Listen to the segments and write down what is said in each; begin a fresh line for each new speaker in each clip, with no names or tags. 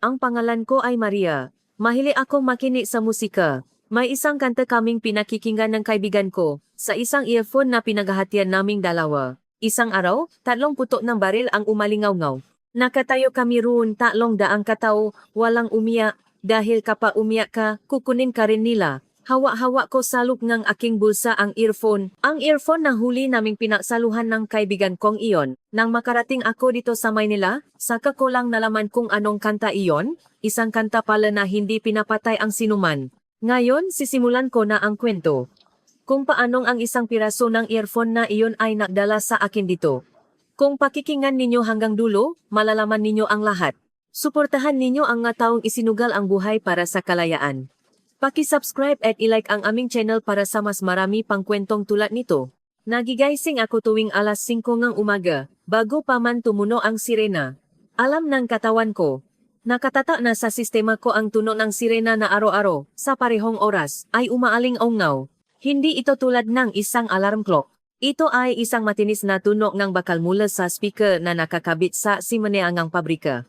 ang pangalan ko ay Maria. Mahilig akong makinig sa musika. May isang kanta kaming pinakikinggan ng kaibigan ko, sa isang earphone na pinaghahatian naming dalawa. Isang araw, 3 putok ng baril ang umalingaw-ngaw. Nakatayo kami roon 300 katao, walang umiyak, dahil kapag umiyak ka, kukunin ka rin nila. Hawak-hawak ko sa loob ng aking bulsa ang earphone. Ang earphone na huli naming pinaksaluhan ng kaibigan kong iyon. Nang makarating ako dito sa Maynila, saka ko lang nalaman kung anong kanta iyon. Isang kanta pala na hindi pinapatay ang sinuman. Ngayon, sisimulan ko na ang kwento. Kung paanong ang isang piraso ng earphone na iyon ay nakdala sa akin dito. Kung pakikinggan ninyo hanggang dulo, malalaman ninyo ang lahat. Suportahan ninyo ang nga taong isinugal ang buhay para sa kalayaan. Paki-subscribe at i-like ang aming channel para sa mas marami pang kwentong tulad nito. Nagigising ako tuwing alas 5 ng umaga, bago pa man tumuno ang sirena. Alam ng katawan ko. Nakatata na sa sistema ko ang tunog ng sirena na araw-araw, sa parehong oras, ay umaaling-ongnaw. Hindi ito tulad ng isang alarm clock. Ito ay isang matinis na tunog ng bakal mula sa speaker na nakakabit sa simeneangang pabrika.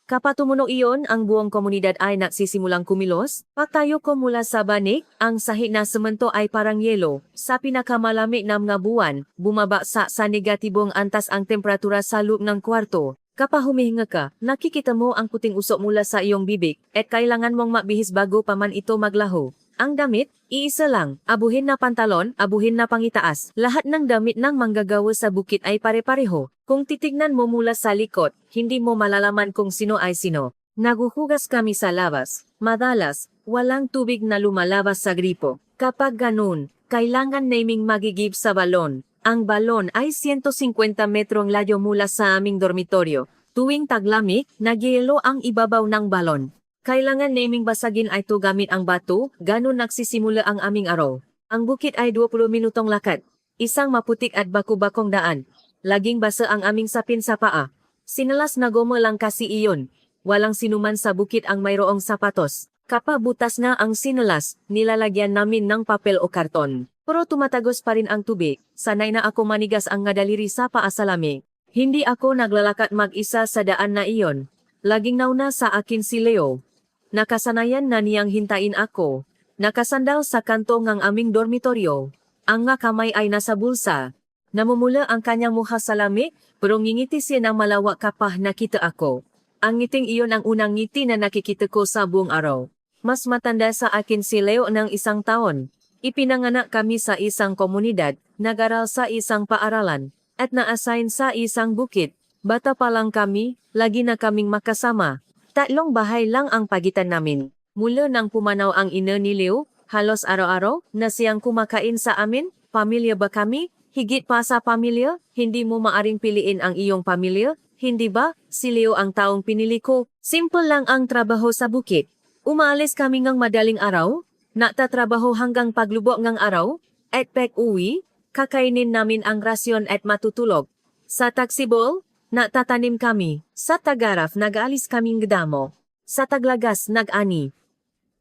Kapag tumunog iyon, ang buong komunidad ay nagsisimulang kumilos. Pagtayo ko mula sa banig, ang sahig na semento ay parang yelo. Sa pinakamalamig na mga buwan, bumaba sa negatibong antas ang temperatura sa loob ng kwarto. Kapag humihinga ka, nakikita mo ang puting usok mula sa iyong bibig, at kailangan mong mabihis bago pa man ito maglaho. Ang damit, iisa lang, abuhin na pantalon, abuhin na pangitaas. Lahat ng damit ng manggagawa sa bukit ay pare-pareho. Kung titignan mo mula sa likod, hindi mo malalaman kung sino ay sino. Naguhugas kami sa labas. Madalas, walang tubig na lumalabas sa gripo. Kapag ganun, kailangan naming magigib sa balon. Ang balon ay 150 metrong layo mula sa aming dormitoryo. Tuwing taglamig, nagyelo ang ibabaw ng balon. Kailangan naming basagin ay ito gamit ang bato, ganun nagsisimula ang aming araw. Ang bukit ay 20 minutong lakad. Isang maputik at baku-bakong daan. Laging basa ang aming sapin sa paa. Sinalas na gomo lang kasi iyon. Walang sinuman sa bukit ang mayroong sapatos. Kapag butas na ang sinalas, nilalagyan namin ng papel o karton. Pero tumatagos pa rin ang tubig. Sanay na ako manigas ang ngadaliri sa paa sa lamig. Hindi ako naglalakad mag-isa sa daan na iyon. Laging nauna sa akin si Leo. Nakasanayan na niyang hintayin ako. Nakasandal sa kanto ng aming dormitoryo. Ang nga kamay ay nasa bulsa. Namumula ang kanyang mukha sa lamig, pero ngingiti siya ng malawak kapag nakita ako. Ang ngiting iyon ang unang ngiti na nakikita ko sa buong araw. Mas matanda sa akin si Leo ng 1 taon. Ipinanganak kami sa isang komunidad, nag-aral sa isang paaralan, at na-assign sa isang bukit. Bata pa lang kami, lagi na kaming makasama. 3 bahay lang ang pagitan namin. Mula nang pumanaw ang ina ni Leo, halos araw-araw na siyang kumakain sa amin. Pamilya ba kami? Higit pa sa pamilya, hindi mo maaring piliin ang iyong pamilya, hindi ba? Si Leo ang taong pinili ko. Simple lang ang trabaho sa bukit. Umaalis kami ng madaling araw, nagtatrabaho hanggang paglubok ng araw, at pag-uwi, kakainin namin ang rasyon at matutulog. Sa taksibol, nagtatanim kami. Sa tagaraf nag-aalis kaming damo. Sa taglagas nag-ani.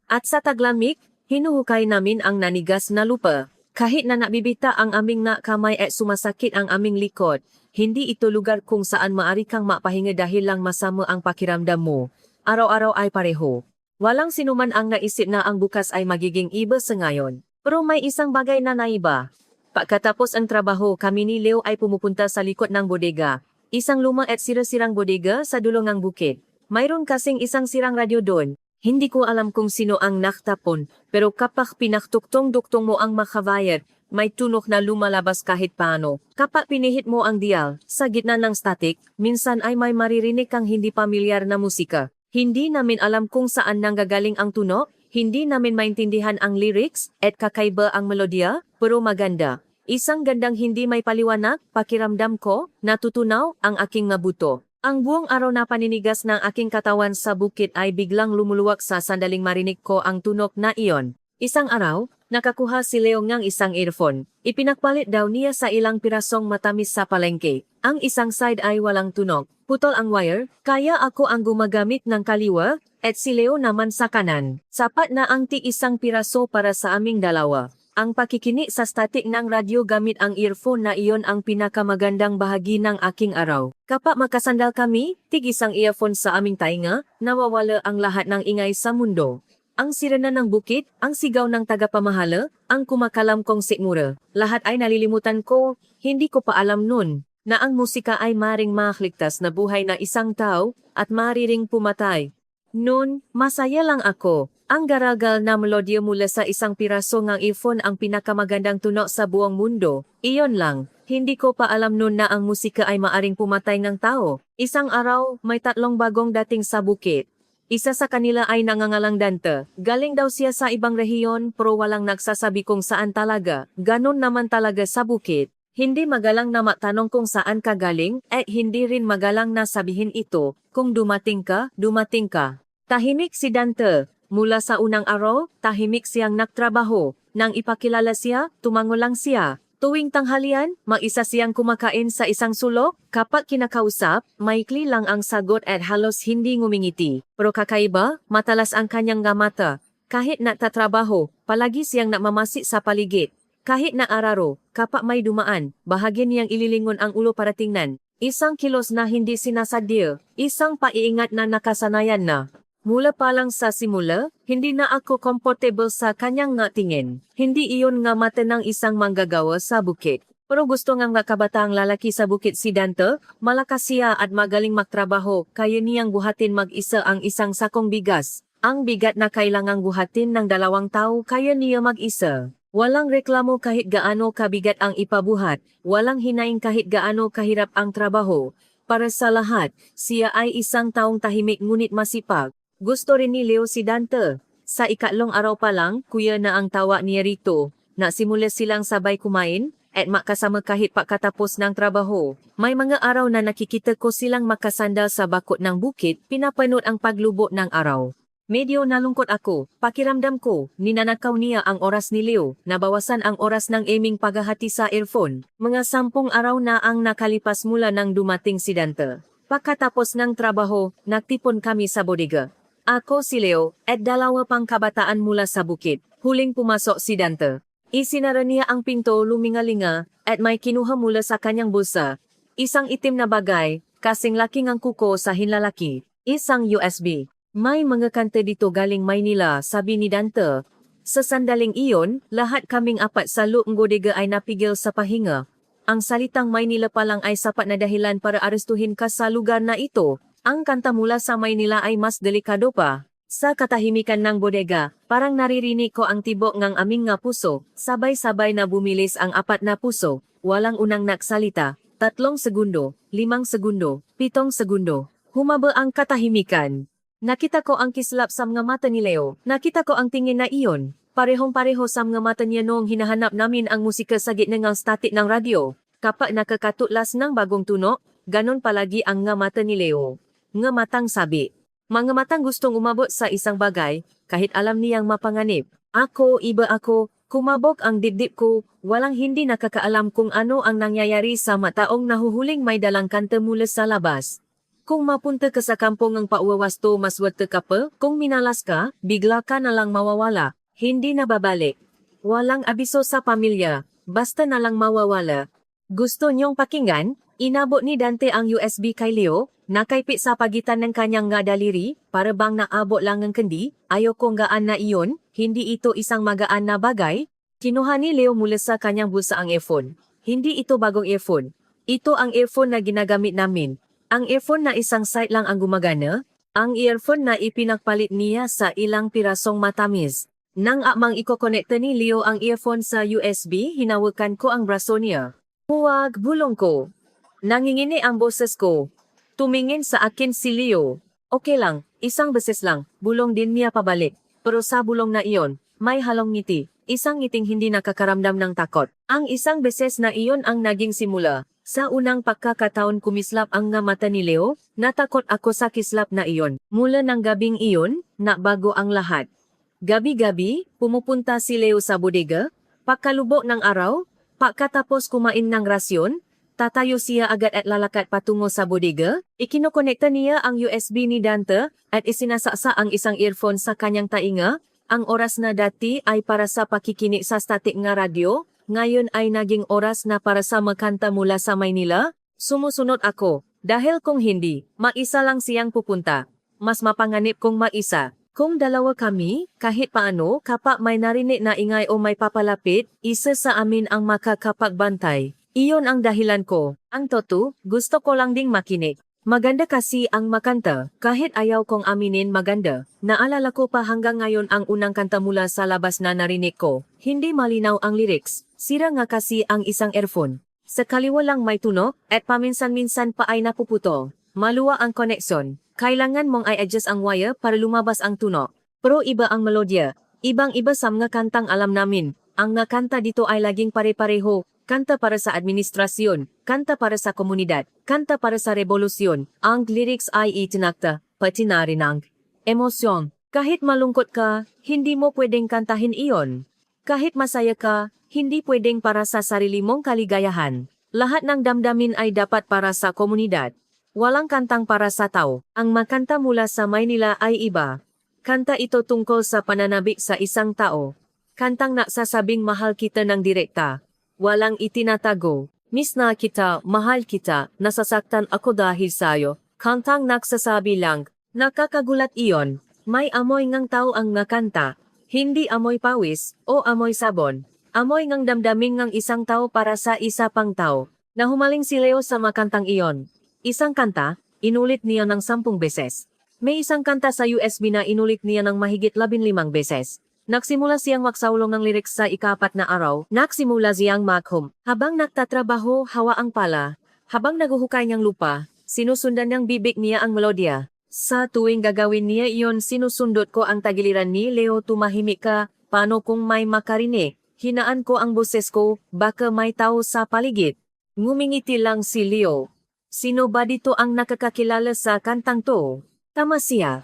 At sa taglamig, hinuhukay namin ang nanigas na lupa. Kahit na nabibita ang aming kamay at sumasakit ang aming likod, hindi ito lugar kung saan maaari kang mapahinga dahil lang masama ang pakiramdam mo. Araw-araw ay pareho. Walang sinuman ang naisip na ang bukas ay magiging iba sa ngayon. Pero may isang bagay na naiba. Pagkatapos ang trabaho, kami ni Leo ay pumupunta sa likod ng bodega. Isang luma at sira-sirang bodega sa dulo ng bukid. Mayroon kasing isang sirang radyo doon. Hindi ko alam kung sino ang naktapon, pero kapag pinaktuktong-duktong mo ang makabayad, may tunog na lumalabas kahit paano. Kapag pinihit mo ang dial, sa gitna ng static, minsan ay may maririnig kang hindi pamilyar na musika. Hindi namin alam kung saan nanggagaling ang tunog, hindi namin maintindihan ang lyrics, at kakaiba ang melodya, pero maganda. Isang gandang hindi may paliwanag, pakiramdam ko, natutunaw ang aking mabuto. Ang buong araw na paninigas ng aking katawan sa bukit ay biglang lumuluwak sa sandaling marinig ko ang tunog na iyon. Isang araw, nakakuha si Leo ng isang earphone. Ipinagpalit daw niya sa ilang pirasong matamis sa palengke. Ang isang side ay walang tunog. Putol ang wire, kaya ako ang gumagamit ng kaliwa, at si Leo naman sa kanan. Sapat na ang tig-1 piraso para sa aming dalawa. Ang pakikinig sa static ng radyo gamit ang earphone na iyon ang pinakamagandang bahagi ng aking araw. Kapag makasandal kami, tig-isang earphone sa aming tainga, nawawala ang lahat ng ingay sa mundo. Ang sirena ng bukit, ang sigaw ng tagapamahala, ang kumakalam kong sikmura. Lahat ay nalilimutan ko, hindi ko pa alam nun, na ang musika ay maring makligtas na buhay na isang tao, at mariring pumatay. Noon, masaya lang ako. Ang garagal na melodya mula sa isang piraso ng earphone ang pinakamagandang tunog sa buong mundo. Iyon lang. Hindi ko pa alam noon na ang musika ay maaring pumatay ng tao. Isang araw, may 3 bagong dating sa bukit. Isa sa kanila ay nangangalang Dante. Galing daw siya sa ibang rehiyon pero walang nagsasabi kung saan talaga. Ganon naman talaga sa bukit. Hindi magalang na matanong kung saan ka galing at hindi rin magalang na sabihin ito. Kung dumating ka, dumating ka. Tahimik si Dante. Mula sa unang araw, tahimik siyang nagtrabaho. Nang ipakilala siya, tumango lang siya. Tuwing tanghalian, mag-isa siyang kumakain sa isang sulok. Kapag kinakausap, maikli lang ang sagot at halos hindi ngumingiti. Pero kakaiba, matalas ang kanyang mata. Kahit nagtatrabaho, palagi siyang namamasi sa paligid. Kahit na araro, kapag may dumaan, bahagi niyang ililingon ang ulo para tingnan. Isang kilos na hindi sinasadya, isang paiingat na nakasanayan na. Mula pa lang sa simula, hindi na ako comfortable sa kanyang tingin. Hindi iyon nga mata ng isang manggagawa sa bukit. Pero gusto ngang kabataang lalaki sa bukit si Dante, malakas siya at magaling magtrabaho, kaya niyang buhatin mag-isa ang isang sakong bigas. Ang bigat na kailangang buhatin ng 2 tao kaya niya mag-isa. Walang reklamo kahit gaano kabigat ang ipabuhat, walang hinaing kahit gaano kahirap ang trabaho. Para sa lahat, siya ay isang taong tahimik ngunit masipag. Gusto rin ni Leo si Dante. Sa 3 araw pa lang, kuya na ang tawa niya rito. Nasimula silang sabay kumain, at makasama kahit pagkatapos ng trabaho. May mga araw na nakikita ko silang makasandal sa bakod ng bukit, pinapanood ang paglubo ng araw. Medyo nalungkot ako, pakiramdam ko, ninanakaw niya ang oras ni Leo, nabawasan ang oras ng aming paghahati sa earphone. Mga 10 araw na ang nakalipas mula nang dumating si Dante. Pagkatapos ng trabaho, nagtipon kami sa bodega. Ako si Leo, at 2 pang kabataan mula sa bukit. Huling pumasok si Dante. Isinara niya ang pinto lumingalinga, at may kinuha mula sa kanyang bulsa. Isang itim na bagay, kasing laking ang kuko sa hinlalaki. Isang USB. May mga kanta dito galing Maynila, sabi ni Dante. Sa sandaling iyon, lahat kaming 4 sa loob ng bodega ay napigil sa pahinga. Ang salitang Maynila pa lang ay sapat na dahilan para arestuhin ka sa lugar na ito. Ang kanta mula sa Maynila ay mas delikado pa. Sa katahimikan ng bodega, parang naririnig ko ang tibok ng aming puso. Sabay-sabay na bumilis ang 4 na puso. Walang unang nagsalita. 3 segundo, 5 segundo, 7 segundo. Humaba ang katahimikan. Nakita ko ang kislap sa mga mata ni Leo. Nakita ko ang tingin na iyon. Parehong-pareho sa mga mata niya noong hinahanap namin ang musika sa gitna ng static ng radyo. Kapag nakakatutlas ng bagong tunog, ganon palagi ang mata ni Leo. Nga matang sabi. Mga matang gustong umabot sa isang bagay, kahit alam niyang mapanganib. Ako, iba ako, kumabog ang dibdib ko, walang hindi nakakaalam kung ano ang nangyayari sa mataong nahuhuling may dalang kanta mula sa labas. Kung mapunta ka sa kampong ng pauwawasto, maswerte ka pa, kung minalas ka, bigla ka na lang mawawala, hindi na babalik. Walang abiso sa pamilya, basta na lang mawawala. Gusto niyong pakinggan? Inabot ni Dante ang USB kay Leo, nakaipit sa pagitan ng kanyang daliri, para bang naabot lang ng kendi, ayaw kong gaan na iyon, hindi ito isang magaan na bagay. Kinuha ni Leo mula sa kanyang bulsa ang earphone. Hindi ito bagong earphone. Ito ang earphone na ginagamit namin. Ang earphone na isang site lang ang gumagana, ang earphone na ipinagpalit niya sa ilang pirasong matamis. Nang amang ikokonekta ni Leo ang earphone sa USB, hinawakan ko ang braso niya. Huwag, bulong ko. Nangingini ang boses ko. Tumingin sa akin si Leo. Okay lang, isang beses lang, bulong din niya pabalik. Pero sa bulong na iyon, may halong ngiti. Isang ngiting hindi nakakaramdam ng takot. Ang isang beses na iyon ang naging simula. Sa unang pagkakataon kumislap ang mata ni Leo, natakot ako sa kislap na iyon. Mula ng gabing iyon, nabago ang lahat. Gabi-gabi, pumupunta si Leo sa bodega. Pagkalubok ng araw, pagkatapos kumain ng rasyon, tatayo siya agad at lalakad patungo sa bodega. Ikinokonekta niya ang USB ni Dante at isinasaksa ang isang earphone sa kanyang tainga. Ang oras na dati ay para sa pakikinig sa static nga radyo, ngayon ay naging oras na para sa makanta mula sa Maynila. Sumusunod ako, dahil kung hindi, maisa lang siyang pupunta. Mas mapanganib kung maisa. Kung dalawa kami, kahit paano, kapag may narinig na ingay o may papalapit, isa sa amin ang makakapagbantay. Iyon ang dahilan ko. Ang totoo, gusto ko lang ding makinig. Maganda kasi ang makanta, kahit ayaw kong aminin maganda. Naalala ko pa hanggang ngayon ang unang kanta mula sa labas na narinig ko. Hindi malinaw ang lyrics. Sira nga kasi ang isang earphone. Sa kaliwa lang may tunog, at paminsan-minsan pa ay napuputo. Maluwa ang connection. Kailangan mong i-adjust ang wire para lumabas ang tunog. Pero iba ang melodya. Ibang-iba sa mga kantang alam namin. Ang mga kanta dito ay laging pare-pareho. Kanta para sa administrasyon, kanta para sa komunidad, kanta para sa revolusyon. Ang lyrics ay itinakta, pati na rin ang emosyon. Kahit malungkot ka, hindi mo pwedeng kantahin iyon. Kahit masaya ka, hindi pwedeng para sa sarili mong kaligayahan. Lahat ng damdamin ay dapat para sa komunidad. Walang kantang para sa tao. Ang makanta mula sa Maynila ay iba. Kanta ito tungkol sa pananabik sa isang tao. Kantang nagsasabing mahal kita ng direkta. Walang itinatago. Miss na kita, mahal kita, nasasaktan ako dahil sa'yo. Kantang nagsasabi lang, nakakagulat iyon. May amoy ngang tao ang nakanta. Hindi amoy pawis o amoy sabon. Amoy ngang damdamin ng isang tao para sa isa pang tao. Nahumaling si Leo sa makantang iyon. Isang kanta, inulit niya ng 10 beses. May isang kanta sa USB na inulit niya ng mahigit 15 beses. Nagsimula siyang magsaulong ng lyrics sa ika-4 na araw. Nagsimula siyang maghum. Habang nagtatrabaho, hawa ang pala. Habang naguhukay niyang lupa, sinusundan ng bibig niya ang melodya. Sa tuwing gagawin niya iyon, sinusundot ko ang tagiliran ni Leo. Tumahimik ka, paano kung may makarinig? Hinaan ko ang boses ko, baka may tao sa paligid. Ngumingiti lang si Leo. Sino ba dito ang nakakakilala sa kantang to? Tama siya.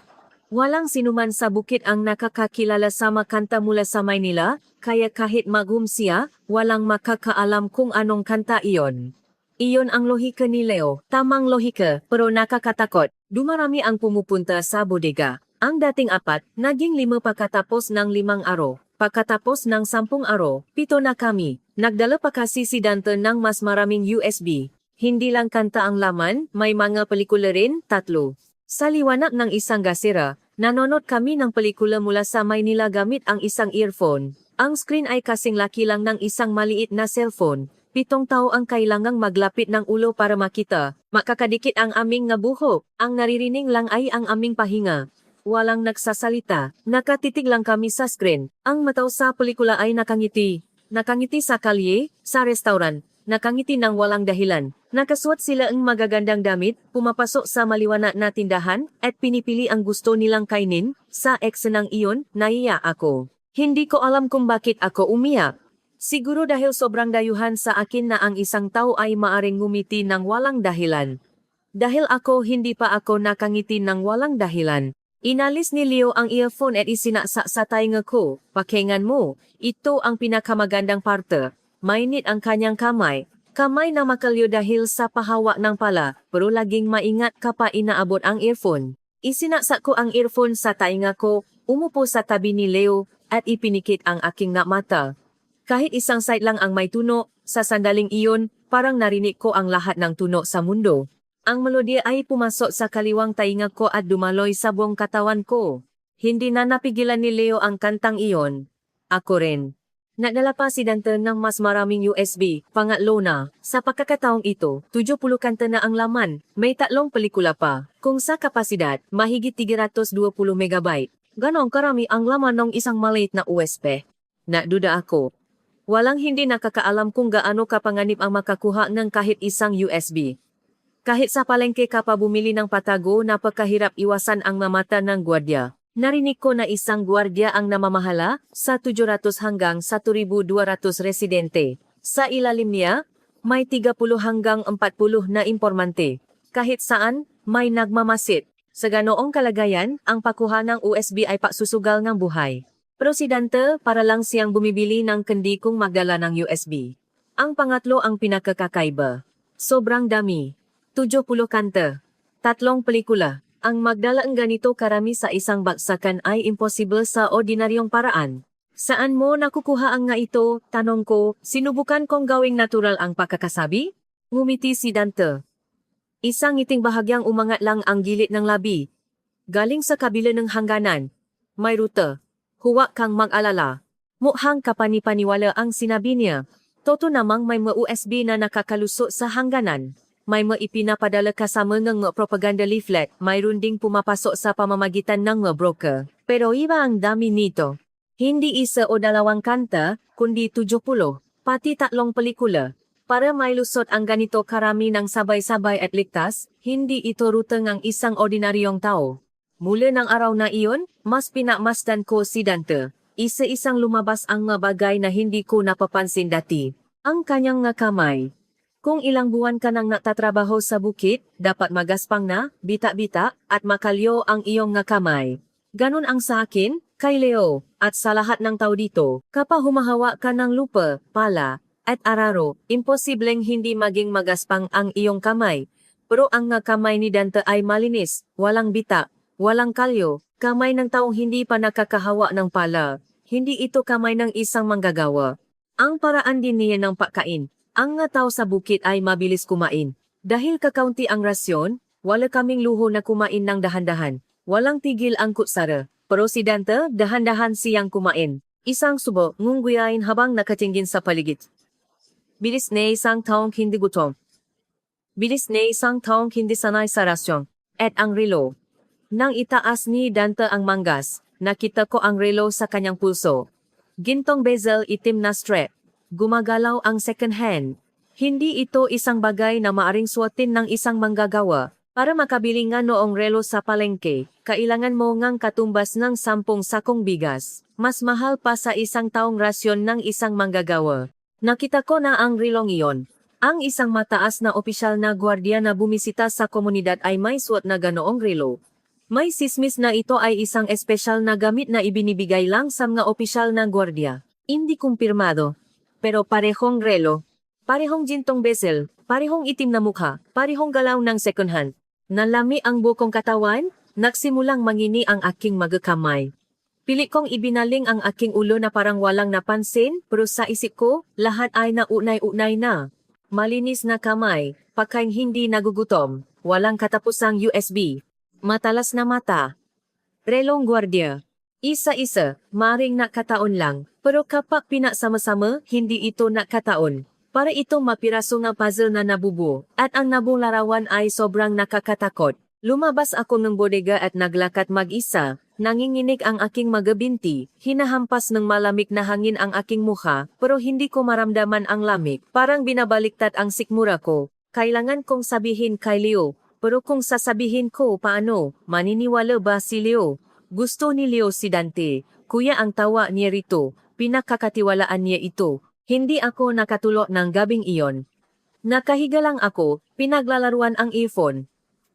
Walang sinuman sa bukid ang nakakakilala sa makanta mula sa Maynila, kaya kahit magum siya, walang makakaalam kung anong kanta iyon. Iyon ang lohika ni Leo, tamang lohika, pero nakakatakot. Dumarami ang pumupunta sa bodega. Ang dating 4, naging 5 pagkatapos ng 5 araw. Pagkatapos ng 10 araw, 7 na kami. Nagdala pa kasi si Dante ng mas maraming USB. Hindi lang kanta ang laman, may mga pelikula rin, 3. Sa liwanag ng isang gasera, nanonood kami ng pelikula mula sa Maynila gamit ang isang earphone. Ang screen ay kasing laki lang ng isang maliit na cellphone. 7 tao ang kailangang maglapit ng ulo para makita. Makakadikit ang aming nga buhok. Ang naririnig lang ay ang aming pahinga. Walang nagsasalita. Nakatitig lang kami sa screen. Ang mataw sa pelikula ay nakangiti. Nakangiti sa kalye, sa restaurant. Nakangiti ng walang dahilan. Nakasuot sila ang magagandang damit, pumapasok sa maliwanag na tindahan, at pinipili ang gusto nilang kainin. Sa eksenang iyon, naiya ako. Hindi ko alam kung bakit ako umiyak. Siguro dahil sobrang dayuhan sa akin na ang isang tao ay maaring ngumiti ng walang dahilan. Dahil ako hindi pa ako nakangiti ng walang dahilan. Inalis ni Leo ang earphone at isinaksak sa tainga ko. Pakinggan mo, ito ang pinakamagandang parte. Mainit ang kanyang kamay. Kamay na makalyo dahil sa pahawak ng pala, pero laging maingat kapag inaabot ang earphone. Isinaksak ko ang earphone sa tainga ko, umupo sa tabi ni Leo, at ipinikit ang aking mata. Kahit isang side lang ang may tuno, sa sandaling iyon, parang narinig ko ang lahat ng tuno sa mundo. Ang melodya ay pumasok sa kaliwang tainga ko at dumaloy sa buong katawan ko. Hindi na napigilan ni Leo ang kantang iyon. Ako rin. Nadala pa si Dante ng mas maraming USB. Pangatlo na, sa pagkakataong ito, 70 kanta na ang laman. May 3 pelikula pa. Kung sa kapasidad, mahigit 320 megabyte. Ganon karami ang laman ng isang maliit na USB. Naduda ako. Walang hindi nakakaalam kung gaano kapanganib ang makakuha ng kahit isang USB. Kahit sa palengke ka pa bumili ng patago, napakahirap iwasan ang mamata ng gwardiya. Narinig ko na isang gwardiya ang namamahala sa 700 hanggang 1,200 residente. Sa ilalim niya, may 30 hanggang 40 na impormante. Kahit saan, may nagmamasid. Sa ganoong kalagayan, ang pakuha ng USB ay pagsusugal ng buhay. Presidente, para lang siyang bumibili ng kandi kung magdala ng USB. Ang pangatlo ang pinakakakaiba. Sobrang dami. 70 kanta. 3 pelikula. Ang magdala ng ganito karami sa isang baksakan ay imposible sa ordinaryong paraan. Saan mo nakukuha ang nga ito? Tanong ko, sinubukan kong gawing natural ang pagkakasabi? Ngumiti si Dante. Isang ngiting bahagyang umangat lang ang gilid ng labi. Galing sa kabila ng hangganan. May rute. Huwag kang mag-alala. Mukhang kapanipaniwala ang sinabi niya. Toto namang may USB na nakakalusot sa hangganan. May maipinapadala kasama ng propaganda leaflet, mayroon ding pumapasok sa pamamagitan ng broker. Pero iba ang dami nito. Hindi isa o dalawang kanta, kundi 70, pati 3 pelikula. Para mailusot ang ganito karami ng sabay-sabay at ligtas, hindi ito rute ng isang ordinaryong tao. Mula ng araw na iyon, mas pinamasdan ko si Dante. Isa-isang lumabas ang mga bagay na hindi ko napapansin dati. Ang kanyang nga kamay. Kung ilang buwan ka nang nagtatrabaho sa bukit, dapat magaspang na, bita-bita, at makalyo ang iyong nga kamay. Ganon ang sa akin, kay Leo, at sa lahat ng tao dito. Kapag humahawa ka ng lupa, pala, at araro, imposibleng hindi maging magaspang ang iyong kamay. Pero ang nga kamay ni Dante ay malinis, walang bita, walang kalyo, kamay ng taong hindi pa nakakahawa ng pala. Hindi ito kamay ng isang manggagawa. Ang paraan din niya ng pagkain. Ang nga tao sa bukit ay mabilis kumain. Dahil kakaunti ang rasyon, wala kaming luho na kumain ng dahan-dahan. Walang tigil ang kutsara. Pero si Dante, dahan-dahan siyang kumain. Isang subo, ngungguyain habang nakatingin sa paligid. Bilis na isang taong hindi gutom. Bilis na isang taong hindi sanay sa rasyon. At ang relo. Nang itaas ni Dante ang manggas, nakita ko ang relo sa kanyang pulso. Gintong bezel itim na strap. Gumagalaw ang second hand. Hindi ito isang bagay na maaring suotin ng isang manggagawa. Para makabili nga noong relo sa palengke, kailangan mo ngang katumbas ng 10 sakong bigas. Mas mahal pa sa isang taong rasyon ng isang manggagawa. Nakita ko na ang relong iyon. Ang isang mataas na opisyal na gwardiya na bumisita sa komunidad ay may suot na ganoong relo. May sismis na ito ay isang espesyal na gamit na ibinibigay lang sa mga opisyal na gwardiya. Hindi kumpirmado. Pero parehong relo, parehong gintong bezel, parehong itim na mukha, parehong galaw ng second hand. Nalami ang bukong katawan, nagsimulang mangini ang aking magakamay. Pili kong ibinaling ang aking ulo na parang walang napansin, pero sa isip ko, lahat ay naunay-unay na. Malinis na kamay, pagkain hindi nagugutom, walang katapusang USB. Matalas na mata. Relong gwardiya. Isa-isa, maring nakataon lang, pero kapag pinasama-sama, hindi ito nakataon. Para ito mapiraso ng puzzle na nabubuo, at ang nabong larawan ay sobrang nakakatakot. Lumabas ako ng bodega at naglakad mag-isa, nanginginig ang aking magabinti, hinahampas ng malamig na hangin ang aking mukha, pero hindi ko maramdaman ang lamig. Parang binabaliktad ang sikmura ko. Kailangan kong sabihin kay Leo, pero kung sasabihin ko paano, maniniwala ba si Leo? Gusto ni Leo si Dante, kuya ang tawa niya rito, pinakakatiwalaan niya ito. Hindi ako nakatulog ng gabing iyon. Nakahiga lang ako, pinaglalaruan ang earphone.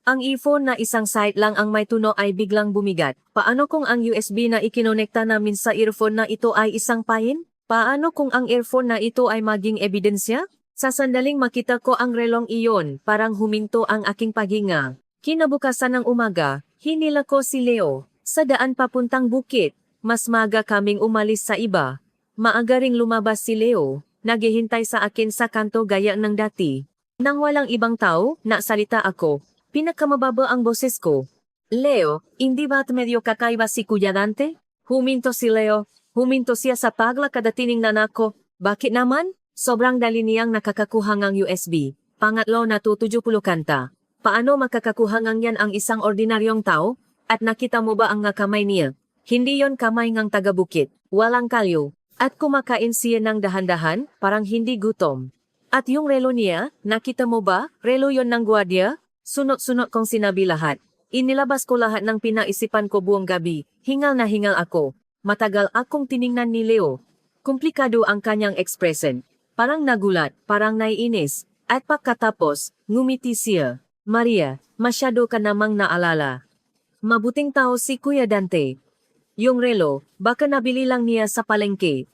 Ang earphone na isang side lang ang may tunog ay biglang bumigat. Paano kung ang USB na ikinonekta namin sa earphone na ito ay isang pahin? Paano kung ang earphone na ito ay maging ebidensya? Sa sandaling makita ko ang relong iyon, parang huminto ang aking paghinga. Kinabukasan ng umaga, hinila ko si Leo. Sa daan papuntang bukit, mas maga kaming umalis sa iba. Maaga ring lumabas si Leo, naghihintay sa akin sa kanto gaya ng dati. Nang walang ibang tao, nasalita ako. Pinakamababa ang boses ko. Leo, hindi ba't medyo kakaiba si Kuya Dante? Huminto si Leo. Huminto siya sa paglakad at tiningnan ako. Bakit naman? Sobrang dali niyang nakakakuha ng USB. Pangatlo na 70 kanta. Paano makakakuha ng yan ang isang ordinaryong tao? At nakita mo ba ang nga kamay niya? Hindi yon kamay ngang taga-bukit, walang kalyo. At kumakain siya ng dahan-dahan, parang hindi gutom. At yung relo niya, nakita mo ba? Relo yon ng gwardiya? Sunod-sunod kong sinabi lahat. Inilabas ko lahat ng pinaisipan ko buong gabi. Hingal na hingal ako. Matagal akong tiningnan ni Leo. Komplikado ang kanyang ekspresyon. Parang nagulat, parang naiinis. At pagkatapos, ngumiti siya. Maria, masyado ka namang naalala. Mabuting tao si Kuya Dante. Yung relo, baka nabili lang niya sa palengke.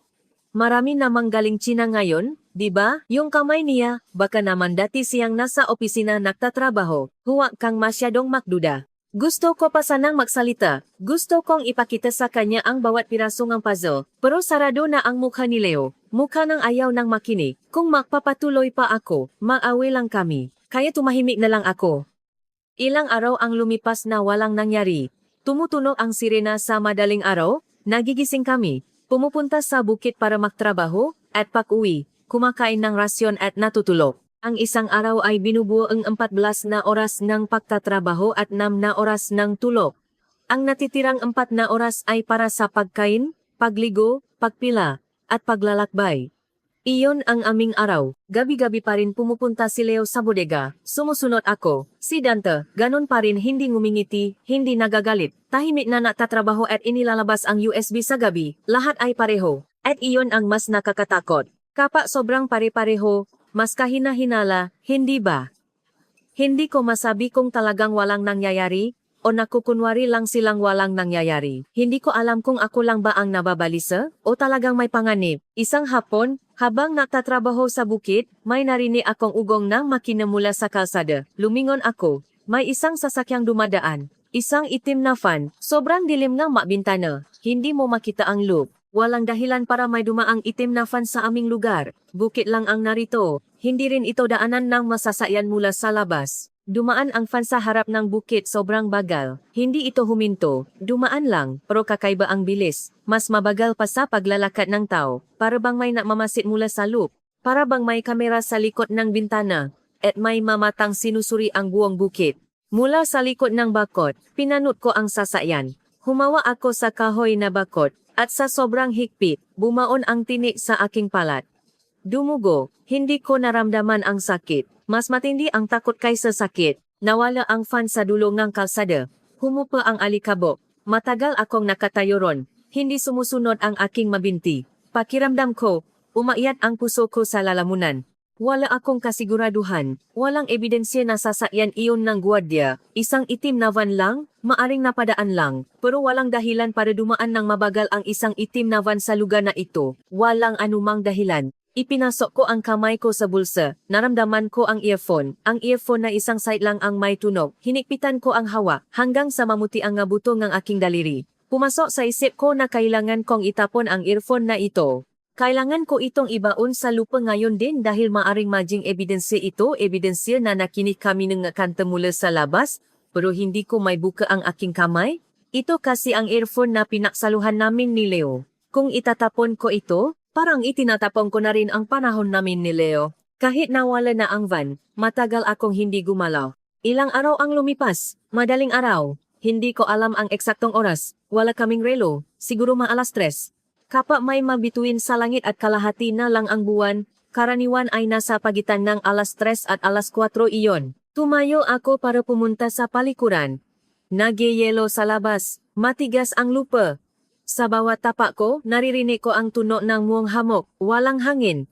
Marami namang galing China ngayon, di ba? Yung kamay niya, baka naman dati siyang nasa opisina nagtatrabaho. Huwag kang masyadong magduda. Gusto ko pa sanang magsalita. Gusto kong ipakita sa kanya ang bawat piraso ng puzzle. Pero sarado na ang mukha ni Leo. Mukha ng ayaw ng makinig. Kung magpapatuloy pa ako, mag-away lang kami. Kaya tumahimik na lang ako. Ilang araw ang lumipas na walang nangyari. Tumutunog ang sirena sa madaling araw. Nagigising kami. Pumupunta sa bukit para magtrabaho at pag-uwi. Kumakain ng rasyon at natutulog. Ang isang araw ay binubuo ang 14 na oras ng pagtatrabaho at 6 na oras ng tulog. Ang natitirang 4 na oras ay para sa pagkain, pagligo, pagpila, at paglalakbay. Iyon ang aming araw. Gabi-gabi pa rin pumupunta si Leo sa bodega. Sumusunod ako. Si Dante, ganun pa rin hindi ngumingiti, hindi nagagalit. Tahimik na natatrabaho at inilalabas ang USB sa gabi. Lahat ay pareho. At iyon ang mas nakakatakot. Kapag sobrang pare-pareho, mas kahina-hinala, hindi ba? Hindi ko masabi kung talagang walang nangyayari, o nakukunwari lang silang walang nangyayari. Hindi ko alam kung ako lang ba ang nababalisa, o talagang may panganib. Isang hapon, habang nagtatrabaho sa bukit, may narinig akong ugong ng makina mula sa kalsada. Lumingon ako. May isang sasakyang dumadaan. Isang itim na van, sobrang dilim ng mabintana. Hindi mo makita ang loop. Walang dahilan para may dumaang itim na van sa aming lugar. Bukit lang ang narito. Hindi rin ito daanan ng masasakyan mula sa labas. Dumaan ang van sa harap ng bukit sobrang bagal. Hindi ito huminto. Dumaan lang, pero kakaiba ang bilis. Mas mabagal pa sa paglalakad ng tao. Para bang may namamasid mula sa loop. Para bang may kamera sa likod ng bintana. At may mamatang sinusuri ang buong bukit. Mula sa likod ng bakod, pinanot ko ang sasakyan. Humawa ako sa kahoy na bakod. At sa sobrang higpit, bumaon ang tinik sa aking palat. Dumugo, hindi ko naramdaman ang sakit. Mas matindi ang takot kaysa sakit. Nawala ang fan sa dulo ng kalsada. Humupa ang alikabok. Matagal akong nakatayo ron. Hindi sumusunod ang aking mabinti. Pakiramdam ko, umakyat ang puso ko sa lalamunan. Wala akong kasiguraduhan. Walang ebidensya na sasakyan iyon ng gwardiya. Isang itim na van lang, maaring napadaan lang. Pero walang dahilan para dumaan ng mabagal ang isang itim na van sa lugar na ito. Walang anumang dahilan. Ipinasok ko ang kamay ko sa bulsa. Naramdaman ko ang earphone. Ang earphone na isang side lang ang may tunog. Hinikpitan ko ang hawak hanggang sa mamuti ang buto ng aking daliri. Pumasok sa isip ko na kailangan kong itapon ang earphone na ito. Kailangan ko itong ibaon sa lupa ngayon din dahil maaring maging ebidensya ito, ebidensya na nakinig kami ng kanta mula sa labas, pero hindi ko may buka ang aking kamay. Ito kasi ang earphone na pinaksaluhan namin ni Leo. Kung itatapon ko ito, parang itinatapon ko na rin ang panahon namin ni Leo. Kahit nawala na ang van, matagal akong hindi gumalaw. Ilang araw ang lumipas, madaling araw. Hindi ko alam ang eksaktong oras. Wala kaming relo, siguro maalas 3. Kapag may mabituin sa langit at kalahati na lang ang buwan, karaniwan ay nasa pagitan ng alas 3 at alas 4 iyon. Tumayo ako para pumunta sa palikuran. Nagyayelo sa labas, matigas ang lupa. Sa bawat tapak ko, naririnig ko ang tunog ng muong hamok, walang hangin.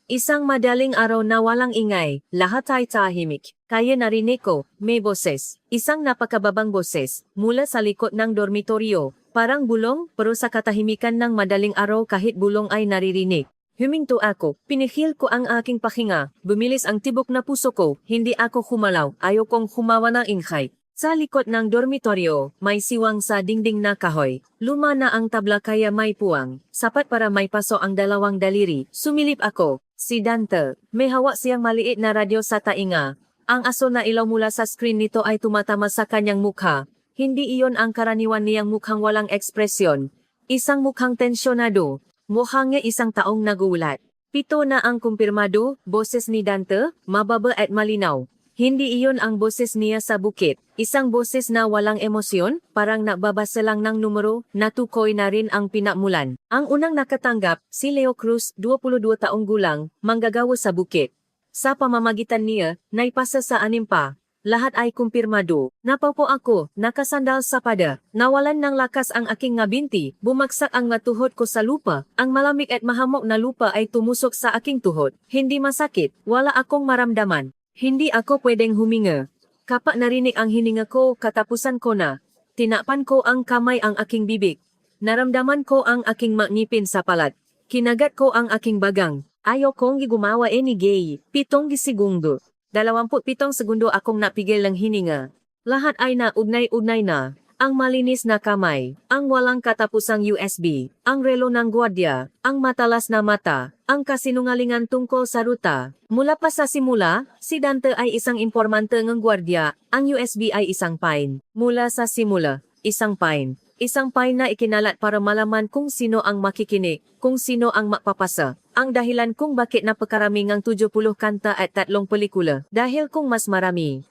Isang madaling araw na walang ingay, lahat ay tahimik. Kaya narinig ko, may boses. Isang napakababang boses, mula sa likod ng dormitoryo. Parang bulong, pero sa katahimikan ng madaling araw kahit bulong ay naririnig. Huminto ako, pinihil ko ang aking pahinga, bumilis ang tibok na puso ko, hindi ako humalaw, ayokong humawa ng ingay. Sa likod ng dormitoryo, may siwang sa dingding na kahoy. Luma na ang tabla kaya may puwang. Sapat para may paso ang dalawang daliri. Sumilip ako. Si Dante, may hawak siyang maliit na radyo sa tainga. Ang aso na ilaw mula sa screen nito ay tumatama sa kanyang mukha. Hindi iyon ang karaniwan niyang mukhang walang ekspresyon. Isang mukhang tensyonado. Mukhangnya isang taong nagulat. 7 na ang kumpirmado, boses ni Dante, mababa at malinaw. Hindi iyon ang boses niya sa bukit. Isang boses na walang emosyon, parang nagbabasa lang ng numero, natukoy na rin ang pinakmulan. Ang unang nakatanggap, si Leo Cruz, 22 taong gulang, manggagawa sa bukit. Sa pamamagitan niya, naipasa sa 6 pa. Lahat ay kumpirmado. Napaupo ako, nakasandal sa pada. Nawalan ng lakas ang aking ngabinti. Bumagsak ang matuhod ko sa lupa. Ang malamig at mahamok na lupa ay tumusok sa aking tuhod. Hindi masakit. Wala akong maramdaman. Hindi ako pwedeng huminga. Kapag narinig ang hininga ko, katapusan ko na. Tinapan ko ang kamay ang aking bibig. Naramdaman ko ang aking ngipin sa palat. Kinagat ko ang aking bagang. Ayaw kong gumawa ni gay. 7 segundo. 27 segundo akong napigil ng hininga. Lahat ay naugnay-ugnay na. Ang malinis na kamay, ang walang katapusang USB, ang relo ng gwardiya, ang matalas na mata, ang kasinungalingan tungkol sa ruta. Mula pa sa simula, si Dante ay isang impormante ng gwardiya, ang USB ay isang pine. Mula sa simula, isang pine. Isang pine na ikinalat para malaman kung sino ang makikinig, kung sino ang mapapasa. Ang dahilan kung bakit napakarami ng 70 kanta at 3 pelikula. Dahil kung mas maraming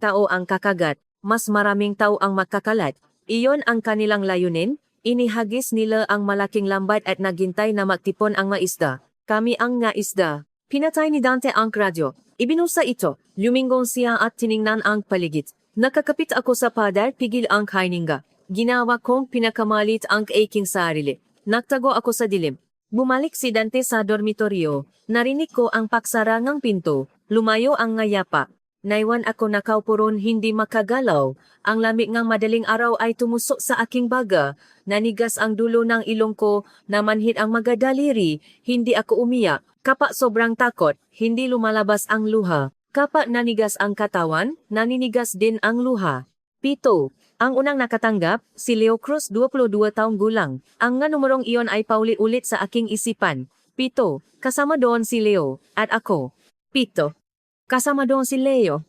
tao ang kakagat, mas maraming tao ang makakalat. Iyon ang kanilang layunin. Inihagis nila ang malaking lambat at naghintay na magtipon ang maisda. Kami ang ngaisda. Pinatay ni Dante ang radyo. Ibinusa ito. Lumingon siya at tiningnan ang paligid. Nakakapit ako sa pader, pigil ang hininga. Ginawa kong pinakamalit ang aking sarili. Nagtago ako sa dilim. Bumalik si Dante sa dormitoryo. Narinig ko ang paksara ng pinto. Lumayo ang ngayapa. Naiwan ako nakaupuron hindi makagalaw. Ang lamig ng madaling araw ay tumusok sa aking baga. Nanigas ang dulo ng ilong ko, namanhid ang mga daliri. Hindi ako umiyak. Kapag sobrang takot, hindi lumalabas ang luha. Kapag nanigas ang katawan, naninigas din ang luha. 7. Ang unang nakatanggap, si Leo Cruz 22 taong gulang. Ang nga numerong iyon ay paulit-ulit sa aking isipan. 7. Kasama doon si Leo, at ako. 7. Kasama doon si Leo.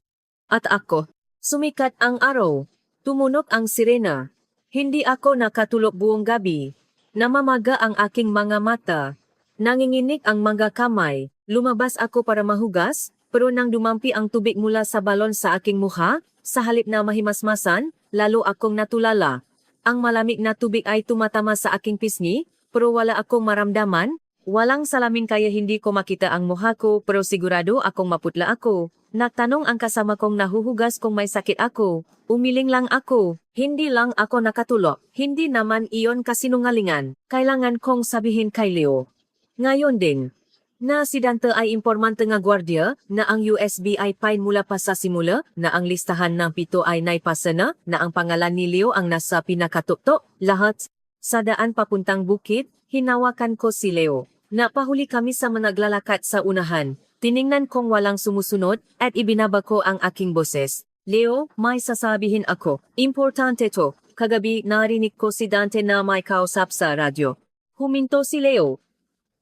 At ako. Sumikat ang araw. Tumunog ang sirena. Hindi ako nakatulog buong gabi. Namamaga ang aking mga mata. Nanginginig ang mga kamay. Lumabas ako para mahugas, pero nang dumampi ang tubig mula sa balon sa aking mukha, sa halip na mahimasmasan, lalo akong natulala. Ang malamig na tubig ay tumatama sa aking pisngi, pero wala akong maramdaman. Walang salamin kaya hindi ko makita ang mukha ko pero sigurado akong maputla ako. Nagtanong ang kasama kong nahuhugas kung may sakit ako. Umiling lang ako. Hindi lang ako nakatulog. Hindi naman iyon kasinungalingan. Kailangan kong sabihin kay Leo. Ngayon din, na si Dante ay impormante nga gwardiya, na ang USB ay pine mula pa sa simula, na ang listahan ng 7 ay naipasa na ang pangalan ni Leo ang nasa pinakatuktok, lahat. Sa daan papuntang bukid, hinawakan ko si Leo. Napahuli kami sa managlalakad sa unahan. Tiningnan kong walang sumusunod at ibinaba ko ang aking boses. Leo, may sasabihin ako. Importante to. Kagabi narinig ko si Dante na may kausap sa radyo. Huminto si Leo.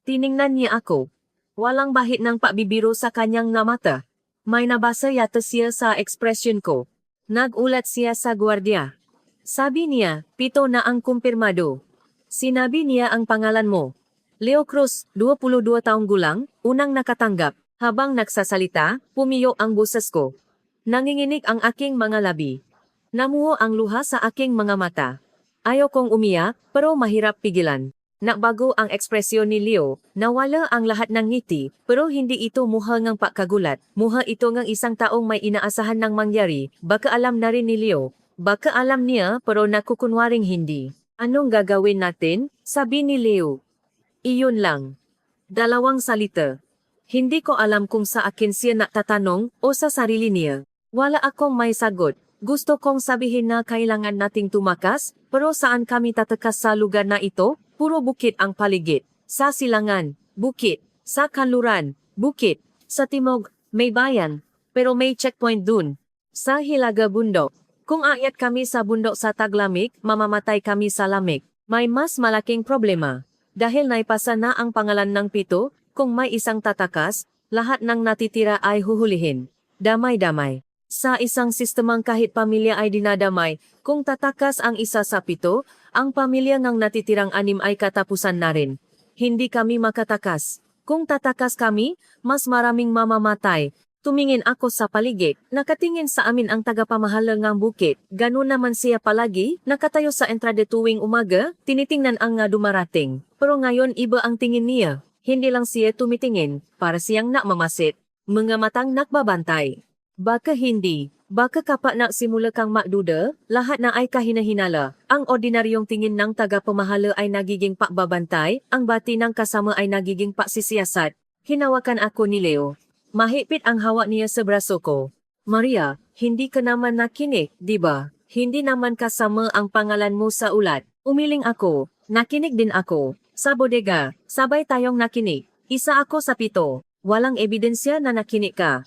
Tiningnan niya ako. Walang bahid ng pabibiro sa kanyang nga mata. May nabasa yata siya sa ekspresyon ko. Nagulat siya sa gwardiya. Sabi niya, 7 na ang kumpirmado. Sinabi niya ang pangalan mo. Leo Cruz, 22 taong gulang, unang nakatanggap. Habang nagsasalita, pumiyo ang boses ko. Nanginginig ang aking mga labi. Namuho ang luha sa aking mga mata. Ayaw kong umiyak, pero mahirap pigilan. Nagbago ang ekspresyon ni Leo, nawala ang lahat ng ngiti, pero hindi ito muha ng pagkagulat. Muha ito ng isang taong may inaasahan ng mangyari. Baka alam na rin ni Leo. Baka alam niya, pero nakukunwaring hindi. Anong gagawin natin? Sabi ni Leo. Iyon lang. 2 salita. Hindi ko alam kung sa akin siya natatanong o sa sarili niya. Wala akong may sagot. Gusto kong sabihin na kailangan nating tumakas, pero saan kami tatakas sa lugar na ito? Puro bukit ang paligid. Sa silangan, bukit. Sa kanluran, bukit. Sa timog, may bayan. Pero may checkpoint dun. Sa hilaga bundok. Kung aakyat kami sa bundok sa taglamig, mamamatay kami sa lamig. May mas malaking problema. Dahil naipasa na ang pangalan ng 7, kung may isang tatakas, lahat ng natitira ay huhulihin. Damay-damay. Sa isang sistemang kahit pamilya ay dinadamay, kung tatakas ang isa sa 7, ang pamilya ng natitirang 6 ay katapusan na rin. Hindi kami makatakas. Kung tatakas kami, mas maraming mamamatay. Tumingin ako sa paligid, nakatingin sa amin ang tagapamahala ng bukit. Ganun naman siya palagi, nakatayo sa entrada tuwing umaga, tinitingnan ang nga dumarating. Pero ngayon iba ang tingin niya. Hindi lang siya tumitingin, para siyang nakmamasit. Mga matang nakbabantay. Baka hindi, baka kapag nagsimula kang magduda, lahat na ay kahinahinala. Ang ordinaryong tingin ng tagapamahala ay nagiging pakbabantay, ang bati ng kasama ay nagiging paksisiyasat. Hinawakan ako ni Leo. Mahigpit ang hawak niya sa braso ko. Maria, hindi ka naman nakinig, di ba? Hindi naman kasama ang pangalan mo sa ulat. Umiling ako. Nakinig din ako. Sa bodega, sabay tayong nakinig. Isa ako sa 7. Walang ebidensya na nakinig ka.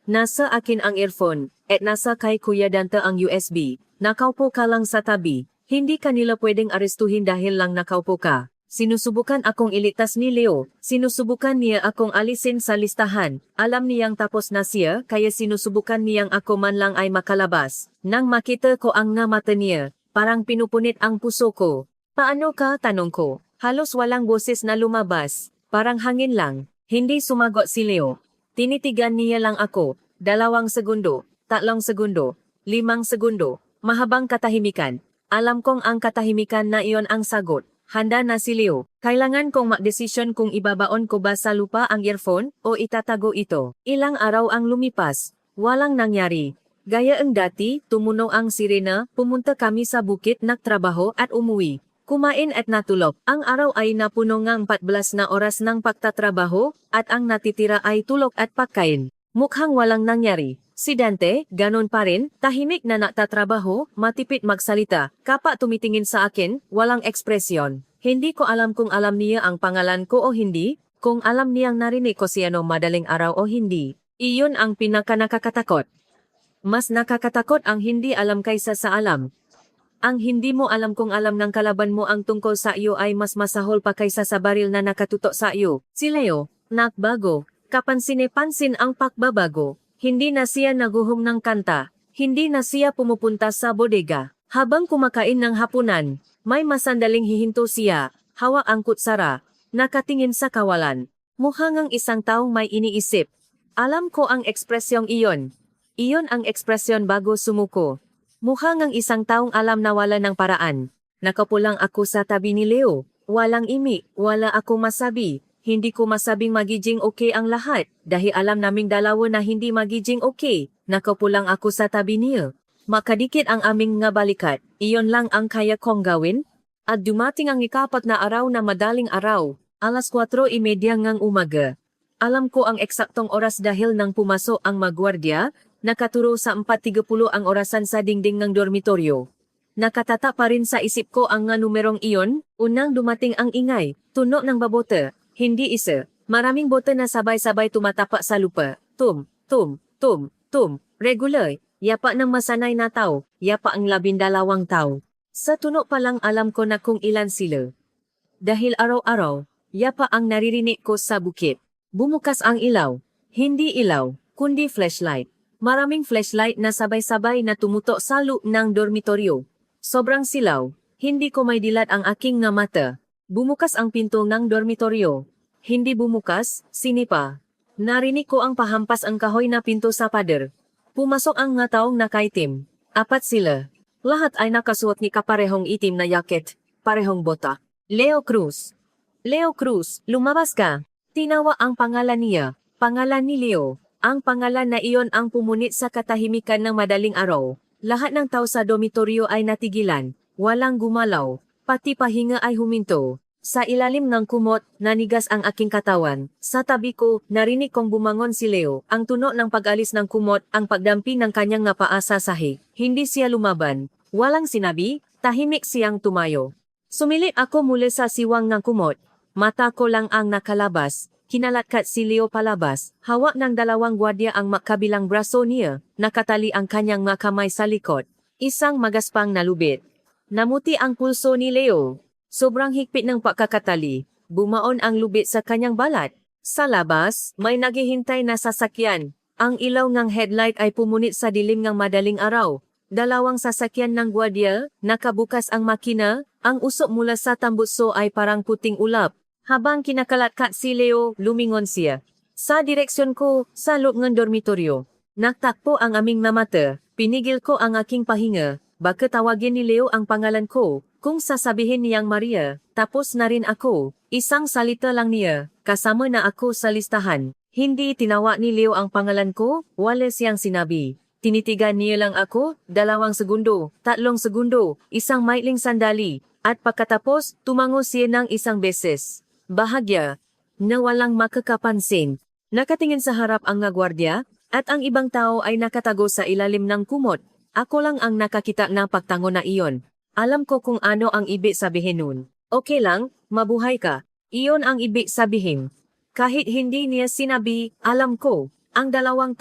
Nasa akin ang earphone. at nasa kay Kuya Dante ang USB. Nakaupo ka lang sa tabi. Hindi kanila pwedeng arestuhin dahil lang nakaupo ka. Sinusubukan akong ilitas ni Leo. Sinusubukan niya akong alisin sa listahan. Alam niyang tapos na siya, kaya sinusubukan niyang ako man lang ay makalabas. Nang makita ko ang nga mata niya, parang pinupunit ang puso ko. Paano ka? Tanong ko. Halos walang boses na lumabas. Parang hangin lang. Hindi sumagot si Leo. Tinitigan niya lang ako. 2 segundo, 3 segundo, 5 segundo. Mahabang katahimikan. Alam kong ang katahimikan na iyon ang sagot. Handa na si Leo. Kailangan kong magdesisyon kung ibabaon ko ba sa lupa ang earphone o itatago ito. Ilang araw ang lumipas. Walang nangyari. Gaya ang dati, tumunog ang sirena, pumunta kami sa bukit, nagtrabaho at umuwi. Kumain at natulog. Ang araw ay napuno ngang 14 na oras ng pagtatrabaho at ang natitira ay tulog at pagkain. Mukhang walang nangyari. Si Dante, ganon pa rin, tahimik na nagtatrabaho, matipid magsalita. Kapag tumitingin sa akin, walang ekspresyon. Hindi ko alam kung alam niya ang pangalan ko o hindi, kung alam niyang narinig ko siya no madaling araw o hindi. Iyon ang pinaka-nakakatakot. Mas nakakatakot ang hindi alam kaysa sa alam. Ang hindi mo alam kung alam ng kalaban mo ang tungkol sa iyo ay mas masahol pa kaysa sa baril na nakatutok sa iyo. Si Leo, nagbago. Kapansin-pansin ang pagbabago. Hindi na siya naguhom ng kanta. Hindi na siya pumupunta sa bodega. Habang kumakain ng hapunan, may masandaling hihinto siya. Hawak ang kutsara. Nakatingin sa kawalan. Mukha ngang isang taong may iniisip. Alam ko ang ekspresyong iyon. Iyon ang ekspresyon bago sumuko. Mukha ngang isang taong alam na wala ng paraan. Nakapulang ako sa tabi ni Leo. Walang imi, wala akong masabi. Hindi ko masabing magiging okay ang lahat, dahil alam naming dalawa na hindi magiging okay. Nakapulang ako sa tabi niya. Makadikit ang aming nga balikat, iyon lang ang kaya kong gawin. At dumating ang ikapat na araw na madaling araw, 4:30 ngang umaga. Alam ko ang eksaktong oras dahil nang pumasok ang magwardya, nakaturo sa 4:30 ang orasan sa dingding ng dormitoryo. Nakatata pa rin sa isip ko ang nga numerong iyon, unang dumating ang ingay, tunog ng babota. Hindi isa. Maraming bote na sabay-sabay tumatapak sa lupa. Tum, tum, tum, tum. Regular. Yapa ng masanay na tao. Yapa ang 12 tao. Sa tunog pa lang alam ko na kung ilan sila. Dahil araw-araw, yapa ang naririnig ko sa bukit. Bumukas ang ilaw. Hindi ilaw, kundi flashlight. Maraming flashlight na sabay-sabay na tumutok sa loob ng dormitoryo. Sobrang silaw. Hindi ko may dilat ang aking nga mata. Bumukas ang pinto ng dormitoryo. Hindi bumukas, sinipa. Narinig ko ang pahampas ang kahoy na pinto sa pader. Pumasok ang nga taong nakaitim. 4 sila. Lahat ay nakasuot ni kaparehong itim na jacket, parehong bota. Leo Cruz. Leo Cruz, lumabas ka. Tinawa ang pangalan niya. Pangalan ni Leo. Ang pangalan na iyon ang pumunit sa katahimikan ng madaling araw. Lahat ng tao sa dormitoryo ay natigilan. Walang gumalaw. Pati pahinga ay huminto. Sa ilalim ng kumot, nanigas ang aking katawan. Sa tabi ko, narinig kong bumangon si Leo. Ang tunog ng pag-alis ng kumot, ang pagdampi ng kanyang nga paa sa sahig. Hindi siya lumaban. Walang sinabi, tahimik siyang tumayo. Sumilip ako mula sa siwang ng kumot. Mata ko lang ang nakalabas. Kinalatkat si Leo palabas. Hawak ng 2 gwardiya ang makabilang braso niya. Nakatali ang kanyang mga kamay sa likod. Isang magaspang na lubid. Namuti ang pulso ni Leo. Sobrang higpit ng pagkakatali. Bumaon ang lubid sa kanyang balat. Sa labas, may naghihintay na sasakyan. Ang ilaw ng headlight ay pumunit sa dilim ng madaling araw. 2 sasakyan ng gwardiya, nakabukas ang makina, ang usok mula sa tambutso ay parang puting ulap. Habang kinakalatkat si Leo, lumingon siya. Sa direksyon ko, sa loob ng dormitoryo. Nagtakpo ang aming mata. Pinigil ko ang aking pahinga. Baka tawagin ni Leo ang pangalan ko. Kung sasabihin niyang Maria, tapos na rin ako. Isang salita lang niya, kasama na ako sa listahan. Hindi tinawa ni Leo ang pangalan ko, wala siyang sinabi. Tinitigan niya lang ako, 2 segundo, 3 segundo, isang maikling sandali, at pagkatapos, tumango siya ng isang beses. Bahagya, na walang makakapansin. Nakatingin sa harap ang gwardiya, at ang ibang tao ay nakatago sa ilalim ng kumot. Ako lang ang nakakita ng pagtango na iyon. Alam ko kung ano ang ibig sabihin nun. Okay lang, mabuhay ka. Iyon ang ibig sabihin. Kahit hindi niya sinabi, alam ko. Ang 20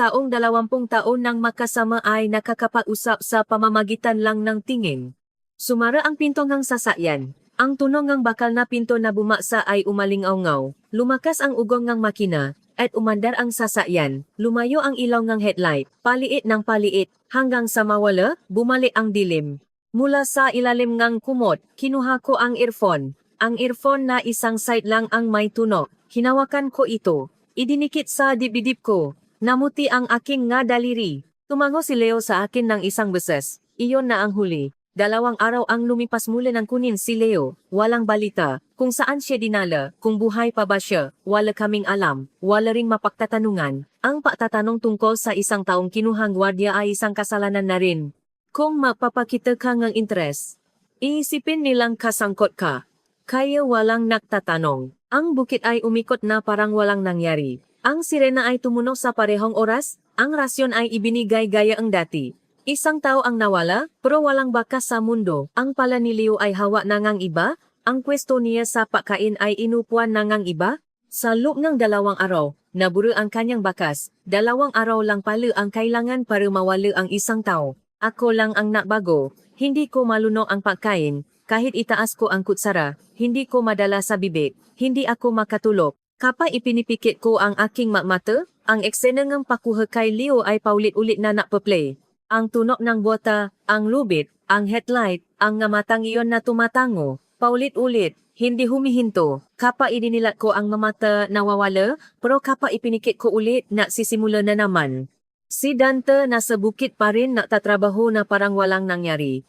taon nang makasama ay nakakapag-usap sa pamamagitan lang ng tingin. Sumara ang pinto ng sasakyan. Ang tunog ng bakal na pinto na bumaksa ay umalingaw-ngaw. Lumakas ang ugong ng makina, at umandar ang sasakyan. Lumayo ang ilaw ng headlight, paliit ng paliit, hanggang sa mawala, bumalik ang dilim. Mula sa ilalim ng kumot, kinuha ko ang earphone. Ang earphone na isang side lang ang may tunog. Hinawakan ko ito. Idinikit sa dibdib ko. Namuti ang aking nga daliri. Tumango si Leo sa akin ng isang beses. Iyon na ang huli. 2 araw ang lumipas mula ng kunin si Leo. Walang balita. Kung saan siya dinala, kung buhay pa ba siya, wala kaming alam. Wala ring mapagtatanungan. Ang pagtatanong tungkol sa isang taong kinuhang gwardiya ay isang kasalanan na rin. Kung magpapakita ka ng interes, iisipin nilang kasangkot ka. Kaya walang nagtatanong. Ang bukit ay umikot na parang walang nangyari. Ang sirena ay tumunog sa parehong oras, ang rasyon ay ibinigay gaya ang dati. Isang tao ang nawala, pero walang bakas sa mundo. Ang pala ni Leo ay hawa na ngang iba, ang pwesto niya sa pagkain ay inupuan na ngang iba. Sa loob ng 2 araw, nabura ang kanyang bakas. 2 araw lang pala ang kailangan para mawala ang isang tao. Ako lang ang nakbago, hindi ko malunok ang pagkain, kahit itaas ko ang kutsara, hindi ko madala sa bibig, hindi ako makatulog. Kapag ipinipikit ko ang aking mata, ang eksena ng pakuha kay Leo ay paulit-ulit na napaplay. Ang tunog ng bota, ang lubid, ang headlight, ang ngamatang iyon na tumatango, paulit-ulit, hindi humihinto. Kapag idinilat ko ang mamata nawawala, pero kapag ipinikit ko ulit, nagsisimula na naman. Si Dante nasa bukit pa rin nagtatrabaho na parang walang nangyari.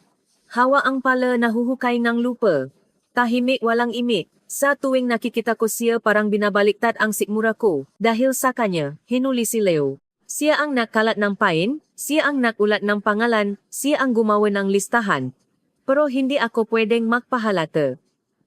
Hawa ang pala nahuhukay ng lupa. Tahimik walang imik. Sa tuwing nakikita ko siya parang binabaliktad ang sikmura ko. Dahil sa kanya, hinuli si Leo. Siya ang nakalat ng pain, siya ang nagulat ng pangalan, siya ang gumawa ng listahan. Pero hindi ako pwedeng magpahalata.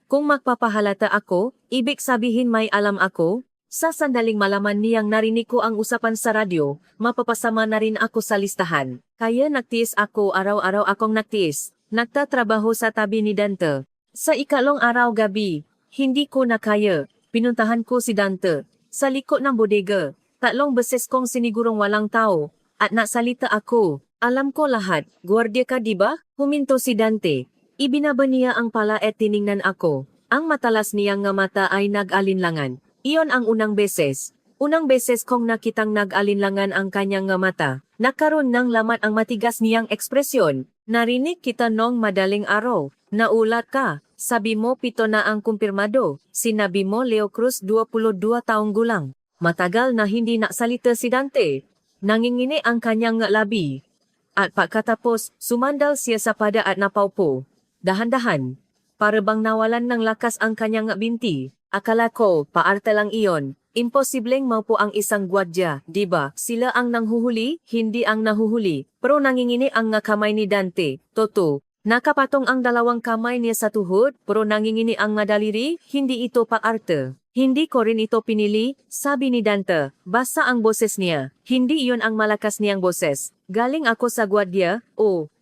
Kung magpapahalata ako, ibig sabihin may alam ako. Sa sandaling malaman niyang narinig ko ang usapan sa radyo, mapapasama na rin ako sa listahan. Kaya nagtiis ako araw-araw akong nagtiis. Nagtatrabaho sa tabi ni Dante. Sa ikalong araw gabi, hindi ko na kaya. Pinuntahan ko si Dante. Sa likod ng bodega, 3 beses kong sinigurong walang tao. At nasalita ako. Alam ko lahat. Gwardiya ka diba? Huminto si Dante. Ibinaba niya ang pala at tiningnan ako. Ang matalas niyang nga mata ay nag-alinlangan. Iyon ang unang beses. Unang beses kong nakitang nag-alinlangan ang kanyang nga mata. Nagkaroon ng lamat ang matigas niyang ekspresyon. Narinig kita nung madaling araw. Naulat ka. Sabi mo 7 na ang kumpirmado. Sinabi mo Leo Cruz 22 taong gulang. Matagal na hindi naksalita si Dante. Nangingini ang kanyang labi. At pagkatapos, sumandal siya sa pada at napaupo. Dahan-dahan. Para bang nawalan ng lakas ang kanyang binti. Akala ko, paarte lang iyon. Imposibleng maupo ang isang gwardiya, diba? Sila ang nanghuhuli, hindi ang nahuhuli. Pero nangingini ang nga kamay ni Dante. Toto. Nakapatong ang 2 kamay niya sa tuhod, pero nangingini ang madaliri, hindi ito paarte. Hindi ko rin ito pinili, sabi ni Dante. Basta ang boses niya. Hindi iyon ang malakas niyang boses. Galing ako sa gwardiya,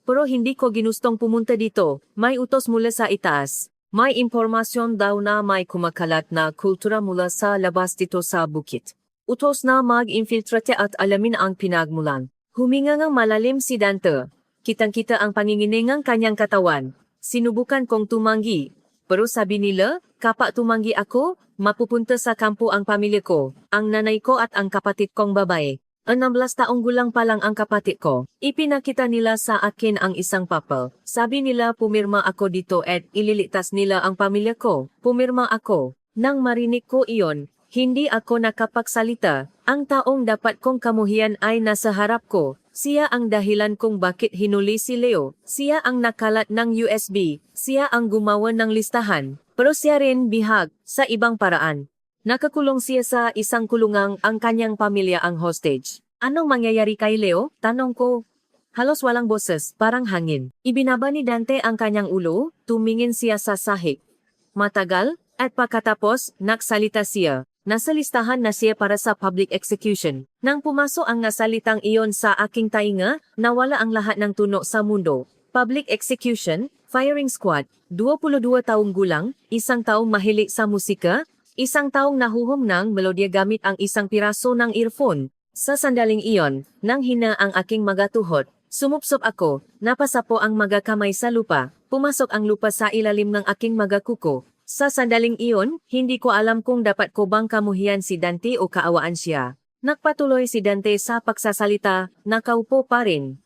pero hindi ko ginustong pumunta dito. May utos mula sa itaas. May impormasyon daw na may kumakalat na kultura mula sa labas dito sa bukit. Utos na mag-infiltrate at alamin ang pinagmulan. Huminga ng malalim si Dante. Kitang-kita ang panginginingang kanyang katawan. Sinubukan kong tumanggi. Pero sabi nila, kapag tumanggi ako, mapupunta sa kampo ang pamilya ko, ang nanay ko at ang kapatid kong babae. 16 taong gulang pa lang ang kapatid ko. Ipinakita nila sa akin ang isang papel. Sabi nila pumirma ako dito at ililigtas nila ang pamilya ko. Pumirma ako. Nang marinig ko iyon, hindi ako nakapagsalita. Ang taong dapat kong kamuhian ay nasa harap ko. Siya ang dahilan kung bakit hinuli si Leo. Siya ang nakalat ng USB. Siya ang gumawa ng listahan. Pero siya rin bihag sa ibang paraan. Nakakulong siya sa isang kulungang ang kanyang pamilya ang hostage. Anong mangyayari kay Leo? Tanong ko. Halos walang boses, parang hangin. Ibinaba ni Dante ang kanyang ulo, tumingin siya sa sahig. Matagal, at pagkatapos, nagsalita siya. Nasa listahan na siya para sa public execution. Nang pumasok ang nasalitang iyon sa aking tainga, nawala ang lahat ng tunog sa mundo. Public execution, firing squad, 22 taong gulang, isang taong mahilig sa musika, isang taong nahuhum ng melodya gamit ang isang piraso ng earphone, Sa sandaling iyon, nang hina ang aking mga tuhod, sumupsop ako, napasapo ang mga kamay sa lupa, pumasok ang lupa sa ilalim ng aking mga kuko. Sa sandaling iyon, hindi ko alam kung dapat ko bang kamuhian si Dante o kaawaan siya. Nagpatuloy si Dante sa pagsasalita, nakaupo pa rin.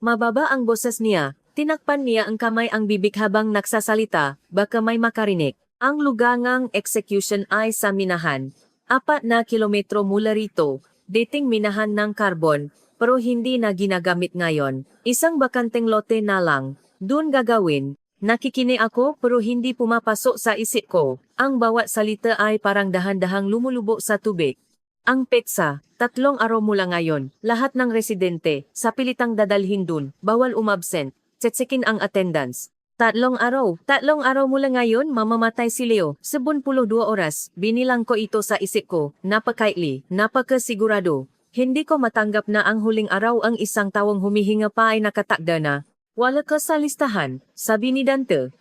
Mababa ang boses niya, tinakpan niya ang kamay ang bibig habang nagsasalita, baka may makarinig. Ang lugangang execution ay sa Minahan. 4 na kilometro mula rito, dating minahan ng carbon, pero hindi na ginagamit ngayon. Isang bakanteng lote na lang, dun gagawin. Nakikini ako pero hindi pumapasok sa isip ko. Ang bawat salita ay parang dahan-dahang lumulubo sa tubig. Ang petsa, 3 araw mula ngayon, lahat ng residente, sa pilitang dadalhin dun, bawal umabsent, tsetsikin ang attendance. 3 araw mula ngayon, mamamatay si Leo, 72 oras, binilang ko ito sa isip ko, napakaili, napakasigurado. Hindi ko matanggap na ang huling araw ang isang tawong humihinga pa ay nakatakda na. Wala ka sa listahan, sabi ni Dante.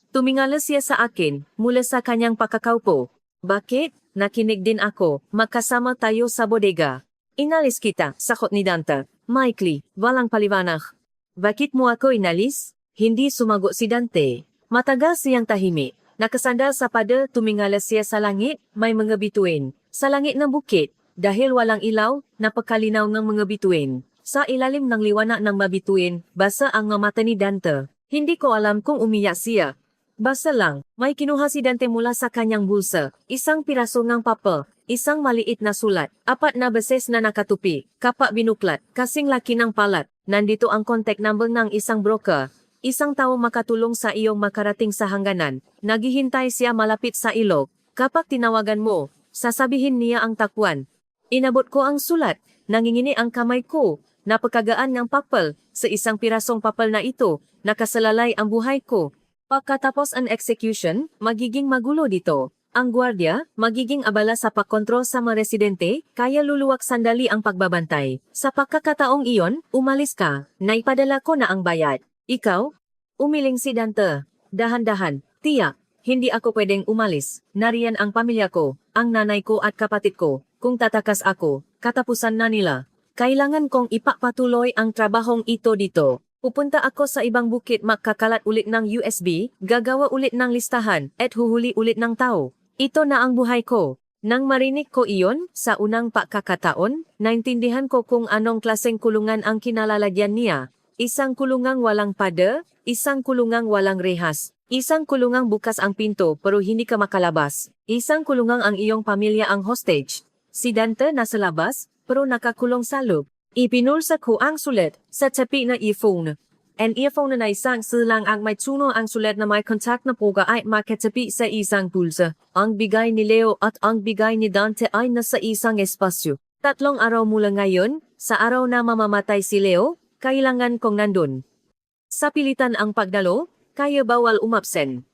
Tumingala siya sa akin, mula sa kanyang pakakaupo. Bakit? Nakinig din ako, magkasama tayo sa bodega. Inalis kita, sakot ni Dante. Maikli, walang paliwanag. Bakit mo ako inalis? Hindi sumagot si Dante. Matagal siyang tahimik. Nakasandal sa pada, tumingala siya sa langit, may mga bituin. Sa langit ng bukit, dahil walang ilaw, napakalinaw ng mga bituin. Sa ilalim ng liwanag ng mabituin, basa ang mga mata ni Dante. Hindi ko alam kung umiyak siya. Basta lang, may kinuha si Dante mula sa kanyang bulsa, isang piraso ng papel, isang maliit na sulat, 4 na beses na nakatupi, kapak binuklat, kasing laki ng palat. Nandito ang contact number ng isang broker. Isang tao makatulong sa iyong makarating sa hangganan. Naghihintay siya malapit sa ilog. Kapag tinawagan mo, sasabihin niya ang takwan. Inabot ko ang sulat. Nangingini ang kamay ko. Napakagaan ng papel. Sa isang pirasong papel na ito, nakasalalay ang buhay ko. Pagkatapos ang execution, magiging magulo dito. Ang gwardiya, magiging abala sa pagkontrol sa mga residente, kaya luluwak sandali ang pagbabantay. Sa pagkakataong iyon, umalis ka. Naipadala ko na ang bayad. Ikaw? Umiling si Dante. Dahan-dahan, tiyak, hindi ako pwedeng umalis. Nariyan ang pamilya ko, ang nanay ko at kapatid ko. Kung tatakas ako, katapusan na nila. Kailangan kong ipapatuloy ang trabahong ito dito. Pupunta ako sa ibang bukit, magkakalat ulit ng USB, gagawa ulit ng listahan, at huhuli ulit ng tao. Ito na ang buhay ko. Nang marinig ko iyon, sa unang pagkakataon, naintindihan ko kung anong klaseng kulungan ang kinalalagyan niya. Isang kulungang walang pada, isang kulungang walang rehas, isang kulungang bukas ang pinto pero hindi ka makalabas, isang kulungang ang iyong pamilya ang hostage. Si Dante nasa labas, pero nakakulong sa loob. Ipinulsa ko ang sulat sa tabi na earphone. Ang earphone na isang silang ang may tuno ang sulat na may contact na poga ay makatabi sa isang pulsa. Ang bigay ni Leo at ang bigay ni Dante ay nasa isang espasyo. 3 araw mula ngayon, sa araw na mamamatay si Leo, kailangan kong nandun. Sa pilitan ang pagdalo, kaya bawal umabsen.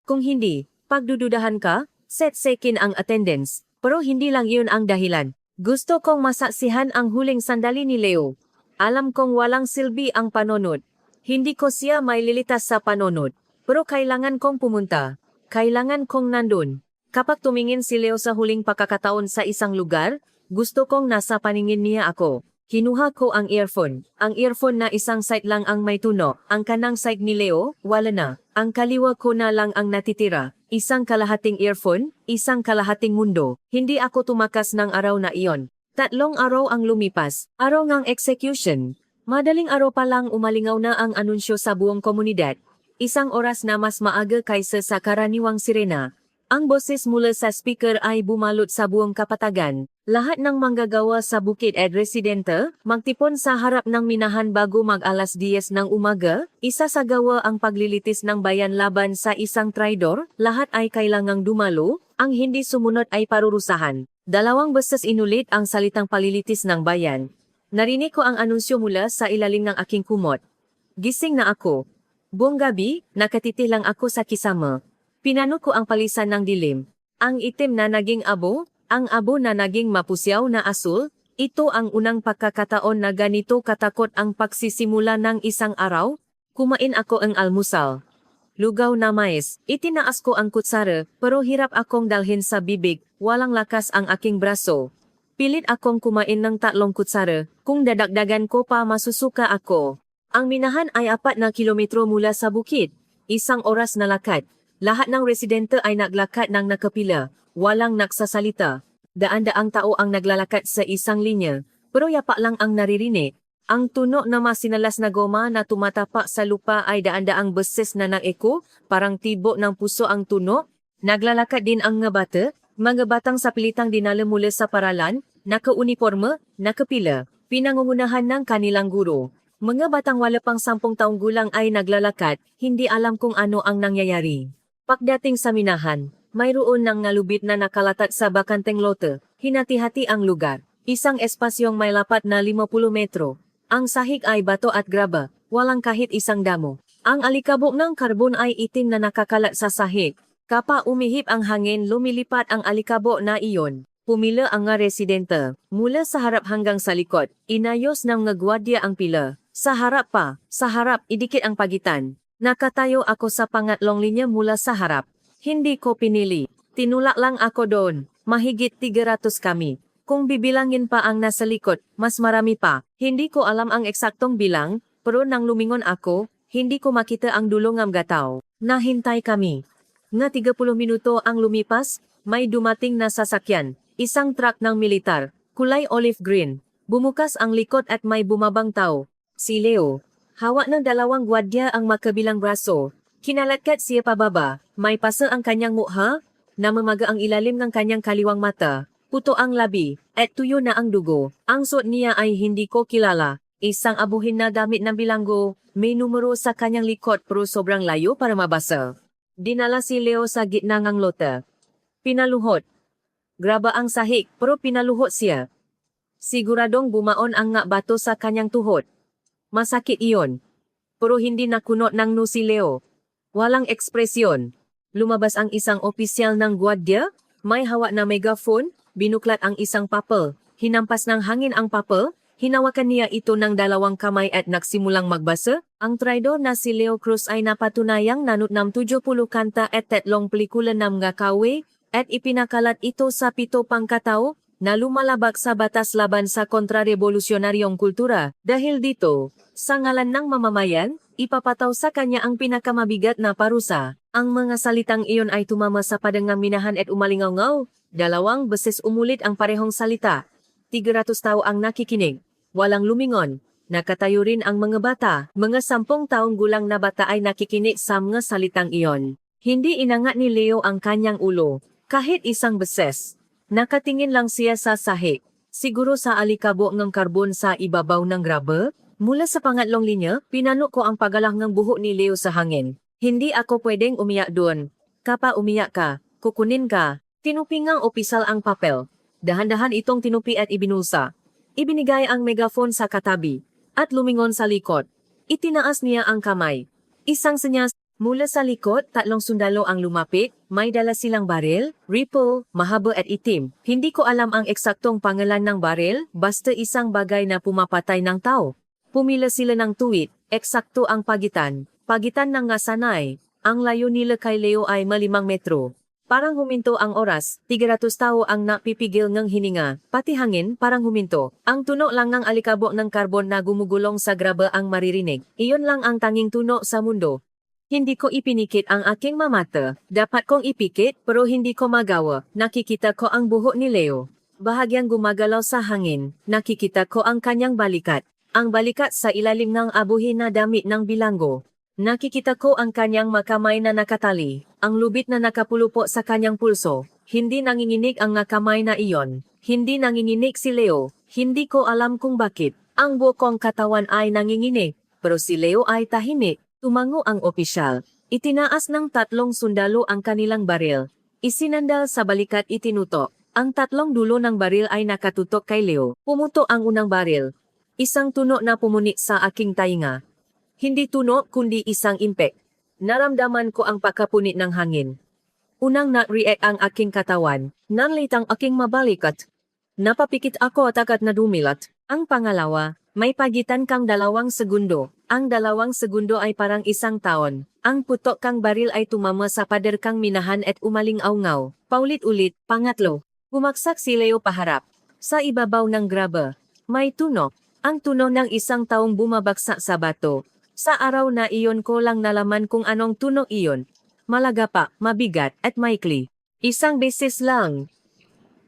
Kung hindi, pagdududahan ka, setsekin ang attendance. Pero hindi lang iyon ang dahilan. Gusto kong masaksihan ang huling sandali ni Leo. Alam kong walang silbi ang panonod. Hindi ko siya may lilitas sa panonod. Pero kailangan kong pumunta. Kailangan kong nandun. Kapag tumingin si Leo sa huling pagkakataon sa isang lugar, gusto kong nasa paningin niya ako. Kinuha ko ang earphone. Ang earphone na isang side lang ang may tuno. Ang kanang side ni Leo, wala na. Ang kaliwa ko na lang ang natitira. Isang kalahating earphone, isang kalahating mundo. Hindi ako tumakas ng araw na iyon. 3 araw ang lumipas. Araw ng execution. Madaling araw pa lang umalingaw na ang anunsyo sa buong komunidad. 1 oras na mas maaga kaysa sa karaniwang sirena. Ang boses mula sa speaker ay bumalot sa buong kapatagan. Lahat ng manggagawa sa bukid at residente, magtipon sa harap ng minahan bago mag-alas 10 ng umaga, isasagawa ang paglilitis ng bayan laban sa isang traidor, lahat ay kailangang dumalo, ang hindi sumunod ay parurusahan. 2 beses inulit ang salitang palilitis ng bayan. Narinig ko ang anunsyo mula sa ilalim ng aking kumot. Gising na ako. Buong gabi, nakatiti lang ako sa kisama. Pinano ko ang palisan ng dilim. Ang itim na naging abo, ang abo na naging mapusyaw na asul, ito ang unang pagkakataon na ganito katakot ang pagsisimula ng isang araw. Kumain ako ang almusal. Lugaw na mais, itinaas ko ang kutsara, pero hirap akong dalhin sa bibig, walang lakas ang aking braso. Pilit akong kumain ng 3 kutsara, kung dadagdagan ko pa masusuka ako. Ang minahan ay 4 na kilometro mula sa bukid. 1 oras na lakad. Lahat ng residente ay naglakad ng nakapila, walang nagsasalita. Daan-daang tao ang naglalakad sa isang linya, pero yapak lang ang naririnig. Ang tunog na masinalas na goma na tumatapak sa lupa ay daan-daang beses na nag-eko, parang tibok ng puso ang tunog. Naglalakad din ang mga batang sa pilitang dinala mula sa paralan, naka-uniforme, nakapila, pinangungunahan ng kanilang guro. Mga batang wala pang 10 taong gulang ay naglalakad, hindi alam kung ano ang nangyayari. Pagdating sa minahan, mayroon ng ngalubit na nakalatat sa bakanteng lote, hinati-hati ang lugar. Isang espasyong may lapat na 50 metro. Ang sahig ay bato at graba, walang kahit isang damo. Ang alikabok ng karbon ay itim na nakakalat sa sahig. Kapag umihip ang hangin, lumilipat ang alikabok na iyon. Pumila ang nga residente. Mula sa harap hanggang sa likod, inayos ng ngagwadya ang pila. Sa harap, idikit ang pagitan. Nakatayo ako sa pangatlong linya mula sa harap. Hindi ko pinili. Tinulak lang ako doon. Mahigit 300 kami. Kung bibilangin pa ang nasa likod, mas marami pa. Hindi ko alam ang eksaktong bilang, pero nang lumingon ako, hindi ko makita ang dulo ng gataw. Nahintay kami. Nga 30 minuto ang lumipas, may dumating na sasakyan. Isang truck ng militar, kulay olive green. Bumukas ang likod at may bumabang tao. Si Leo. Hawak ng 2 gwardiya ang makabilang braso. Kinalatkat siya pababa. May pasa ang kanyang mukha, namamaga ang ilalim ng kanyang kaliwang mata. Puto ang labi, at tuyo na ang dugo. Ang suot niya ay hindi ko kilala. Isang abuhin na damit ng bilanggo, may numero sa kanyang likod pero sobrang layo para mabasa. Dinala si Leo sa gitna ng lote. Pinaluhot. Graba ang sahig pero pinaluhot siya. Siguradong bumaon ang nga bato sa kanyang tuhod. Masakit iyon. Pero hindi nakunot ng si Leo. Walang ekspresyon. Lumabas ang isang opisyal ng gwardiya, may hawak na megaphone, binuklat ang isang papel. Hinampas ng hangin ang papel, hinawakan niya ito ng 2 kamay at nagsimulang magbasa. Ang traidor na si Leo Cruz ay napatunayang nanut ng 70 kanta at 3 pelikula ng mga kawe, at ipinakalat ito sa 7 pangkatao, na lumalabag sa batas laban sa kontrarevolusyonaryong kultura. Dahil dito, sa ngalan ng mamamayan, ipapataw sa kanya ang pinakamabigat na parusa. Ang mga salitang iyon ay tumama sa padangang minahan at umalingaw-ngaw. 2 beses umulit ang parehong salita. 300 tao ang nakikinig. Walang lumingon. Nakatayo rin ang mga bata. Mga 10 taong gulang na bata ay nakikinig sa mga salitang iyon. Hindi inangat ni Leo ang kanyang ulo. Kahit isang beses. Nakatingin lang siya sa sahig. Siguro sa alikabok ng karbon sa ibabaw ng graba. Mula sa pangatlong linya, pinano ko ang pagalah ng buhok ni Leo sa hangin. Hindi ako pwedeng umiyak doon. Kapag umiyak ka, kukunin ka. Tinupi ngang opisyal ang papel. Dahan-dahan itong tinupi at ibinulsa. Ibinigay ang megaphone sa katabi. At lumingon sa likod. Itinaas niya ang kamay. Isang senyas. Mula sa likod, 3 sundalo ang lumapit, may dala silang baril, rifle, mahaba at itim. Hindi ko alam ang eksaktong pangalan ng baril, basta isang bagay na pumapatay ng tao. Pumila sila ng tuwid, eksakto ang pagitan ng nga sanay. Ang layo nila kay Leo ay 5 metro. Parang huminto ang oras, 300 tao ang napipigil ng hininga, pati hangin parang huminto. Ang tunog lang ng alikabok ng karbon na gumugulong sa graba ang maririnig. Iyon lang ang tanging tunog sa mundo. Hindi ko ipinikit ang aking mamata. Dapat kong ipikit pero hindi ko magawa. Nakikita ko ang buhok ni Leo. Bahagyang gumagalaw sa hangin. Nakikita ko ang kanyang balikat. Ang balikat sa ilalim ng abuhin na damit ng bilanggo. Nakikita ko ang kanyang makamay na nakatali. Ang lubid na nakapulupo sa kanyang pulso. Hindi nanginginig ang kamay na iyon. Hindi nanginginig si Leo. Hindi ko alam kung bakit. Ang buong katawan ay nanginginig. Pero si Leo ay tahimik. Tumango ang opisyal. Itinaas ng 3 sundalo ang kanilang baril. Isinandal sa balikat itinutok. Ang 3 dulo ng baril ay nakatutok kay Leo. Pumuto ang unang baril. Isang tunog na pumunit sa aking tainga. Hindi tunog kundi isang impact. Naramdaman ko ang pagkapunit ng hangin. Unang na-react ang aking katawan. Nanlit ang aking mabalikat. Napapikit ako at agad na dumilat. Ang pangalawa, may pagitan kang 2 segundo. Ang 2 segundo ay parang 1 taon. Ang putok kang baril ay tumama sa pader kang minahan at umaling-awngaw. Paulit-ulit, pangatlo. Bumaksak si Leo paharap. Sa ibabaw ng graba, may tunog. Ang tunog ng isang taong bumabagsak sa bato. Sa araw na iyon ko lang nalaman kung anong tunog iyon. Malagapa, mabigat, at maikli. Isang beses lang.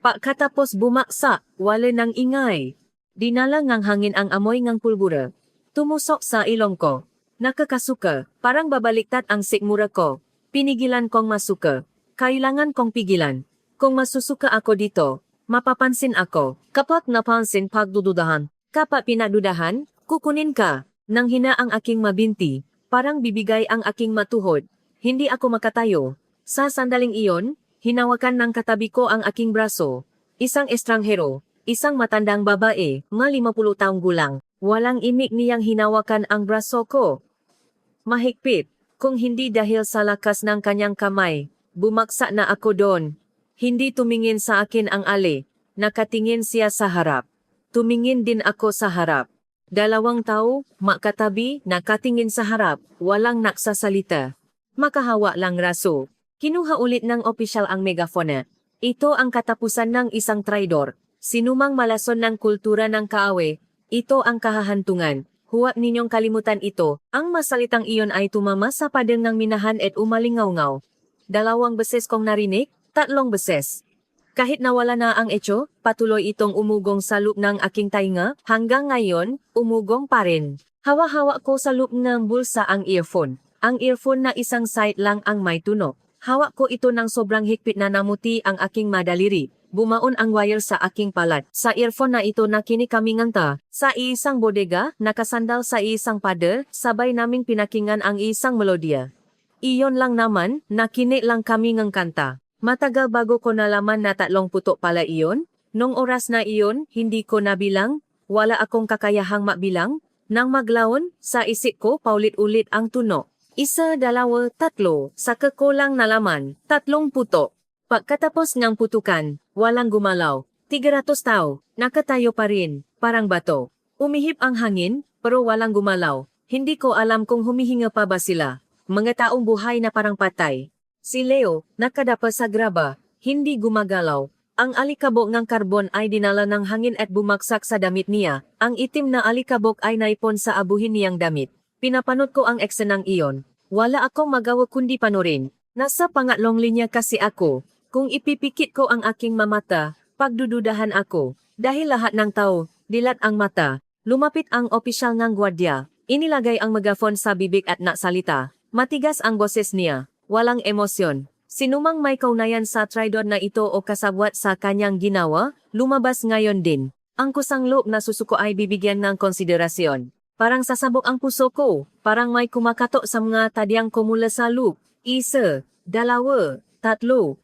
Pagkatapos bumaksak, wala ng ingay. Dinala ngang hangin ang amoy ngang pulbura. Tumusok sa ilong ko. Nakakasuka, parang babaliktad ang sikmura ko. Pinigilan kong masuka. Kailangan kong pigilan. Kung masusuka ako dito, mapapansin ako. Kapag napansin pagdududahan, kapag pinadudahan, kukunin ka. Nang hina ang aking mabinti, parang bibigay ang aking matuhod. Hindi ako makatayo. Sa sandaling iyon, hinawakan ng katabi ko ang aking braso. Isang estranghero, isang matandang babae, mga 50 taong gulang. Walang imik niyang hinawakan ang braso ko. Mahigpit, kung hindi dahil sa lakas ng kanyang kamay, bumaksak na ako doon. Hindi tumingin sa akin ang ali, nakatingin siya sa harap. Tumingin din ako sa harap. Dalawang tao, makatabi, nakatingin sa harap, walang naksasalita. Makahawa lang raso. Kinuha ulit ng opisyal ang megafone. Ito ang katapusan ng isang traidor. Sinumang malason ng kultura ng kaawe, ito ang kahahantungan. Huwag ninyong kalimutan ito. Ang masalitang iyon ay tumama sa padang ng minahan at umalingaw-ngaw. 2 beses kong narinig, 3 beses. Kahit nawala na ang etyo, patuloy itong umugong sa loop ng aking tainga, hanggang ngayon, umugong pa rin. Hawa-hawa ko sa loop ng bulsa ang earphone. Ang earphone na isang side lang ang may tunog. Hawak ko ito ng sobrang higpit na namuti ang aking madaliri. Bumaon ang wire sa aking palat. Sa earphone na ito nakinig kami nganta. Sa iisang bodega, nakasandal sa iisang pader, sabay naming pinakingan ang isang melodya. Iyon lang naman, nakinig lang kami ng kanta. Matagal bago ko nalaman na 30 pala iyon. Nung oras na iyon, hindi ko nabilang. Wala akong kakayahang mabilang. Nang maglaon, sa isip ko paulit-ulit ang tunog. 1, 2, 3, sa kulang nalaman, 30. Pagkatapos ng putukan, walang gumalaw. 300 tao, nakatayo pa rin, parang bato. Umihip ang hangin, pero walang gumalaw. Hindi ko alam kung humihinga pa ba sila. Mga taong buhay na parang patay. Si Leo, nakadapa sa graba, hindi gumagalaw. Ang alikabok ng karbon ay dinala ng hangin at bumaksak sa damit niya. Ang itim na alikabok ay naipon sa abuhin niyang damit. Pinapanood ko ang eksenang iyon. Wala akong magawa kundi panorin. Nasa pangatlong linya kasi ako. Kung ipipikit ko ang aking mamata, pagdududahan ako. Dahil lahat ng tao, dilat ang mata. Lumapit ang opisyal ng gwardiya. Inilagay ang megaphone sa bibig at naksalita. Matigas ang boses niya. Walang emosyon. Sinumang may kaugnayan sa traidor na ito o kasabwat sa kanyang ginawa, lumabas ngayon din. Ang kusang loob na susuko ay bibigyan ng konsiderasyon. Parang sasabog ang puso ko, parang may kumakatok sa mga tadyang ko mula sa loob. 1, 2, 3.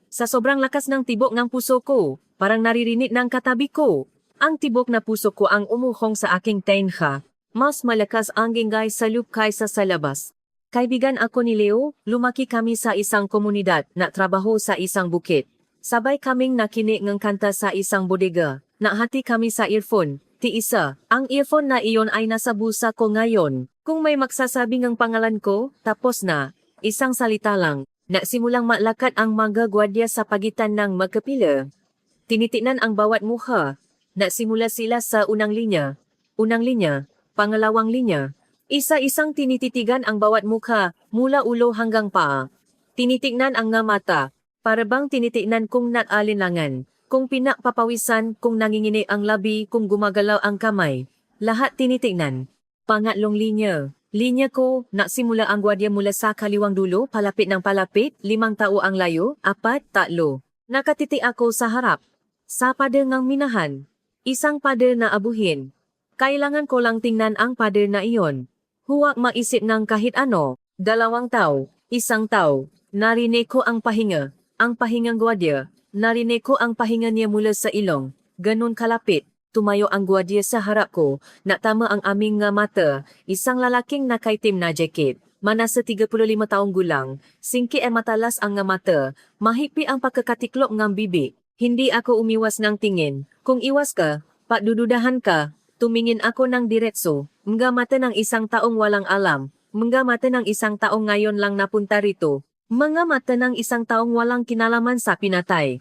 Sa sobrang lakas ng tibok ng puso ko, parang naririnig ng katabi ko. Ang tibok na puso ko ang umuhong sa aking tenha. Mas malakas ang gingay sa loob kaysa sa labas. Kaibigan ako ni Leo, lumaki kami sa isang komunidad na trabaho sa isang bukid. Sabay kaming nakinig ng kanta sa isang bodega. Nahati kami sa earphone. Tiisa, ang earphone na iyon ay nasa bulsa ko ngayon. Kung may magsasabing ang pangalan ko, tapos na. Isang salita lang. Nagsimulang malakad ang mga gwardiya sa pagitan ng magkapila. Tinitingnan ang bawat mukha. Nagsimula sila sa unang linya, pangalawang linya. Isa-isang tinititigan ang bawat mukha, mula ulo hanggang paa. Tinitignan ang nga mata, para bang tinitignan kung nag-alinlangan, kung pinakpapawisan, kung nangingini ang labi, kung gumagalaw ang kamay. Lahat tinitignan. Pangatlong linya. Linya ko, nagsimula ang gwardiya mula sa kaliwang dulo, palapit ng palapit, 5 tao ang layo, 4, 3. Nakatiti ako sa harap. Sa pader ng minahan. Isang pader na abuhin. Kailangan ko lang tingnan ang pader na iyon. Huwag maisip ng kahit ano. 2 tao, 1 tao. Narinig ko ang pahinga. Ang pahingang gwardiya. Narinig ko ang pahinga niya mula sa ilong. Ganun kalapit. Tumayo ang gwardiya sa harap ko. Natama ang aming nga mata. Isang lalaking nakaitim na jacket. Manasa 35 taong gulang. Singki ay matalas ang nga mata. Mahigpi ang pagkakatiklop ng bibig. Hindi ako umiwas ng tingin. Kung iwas ka, pagdududahan ka. Tumingin ako ng diretso, mga mata ng isang taong walang alam, mga mata ng isang taong ngayon lang napunta rito, mga mata ng isang taong walang kinalaman sa pinatay.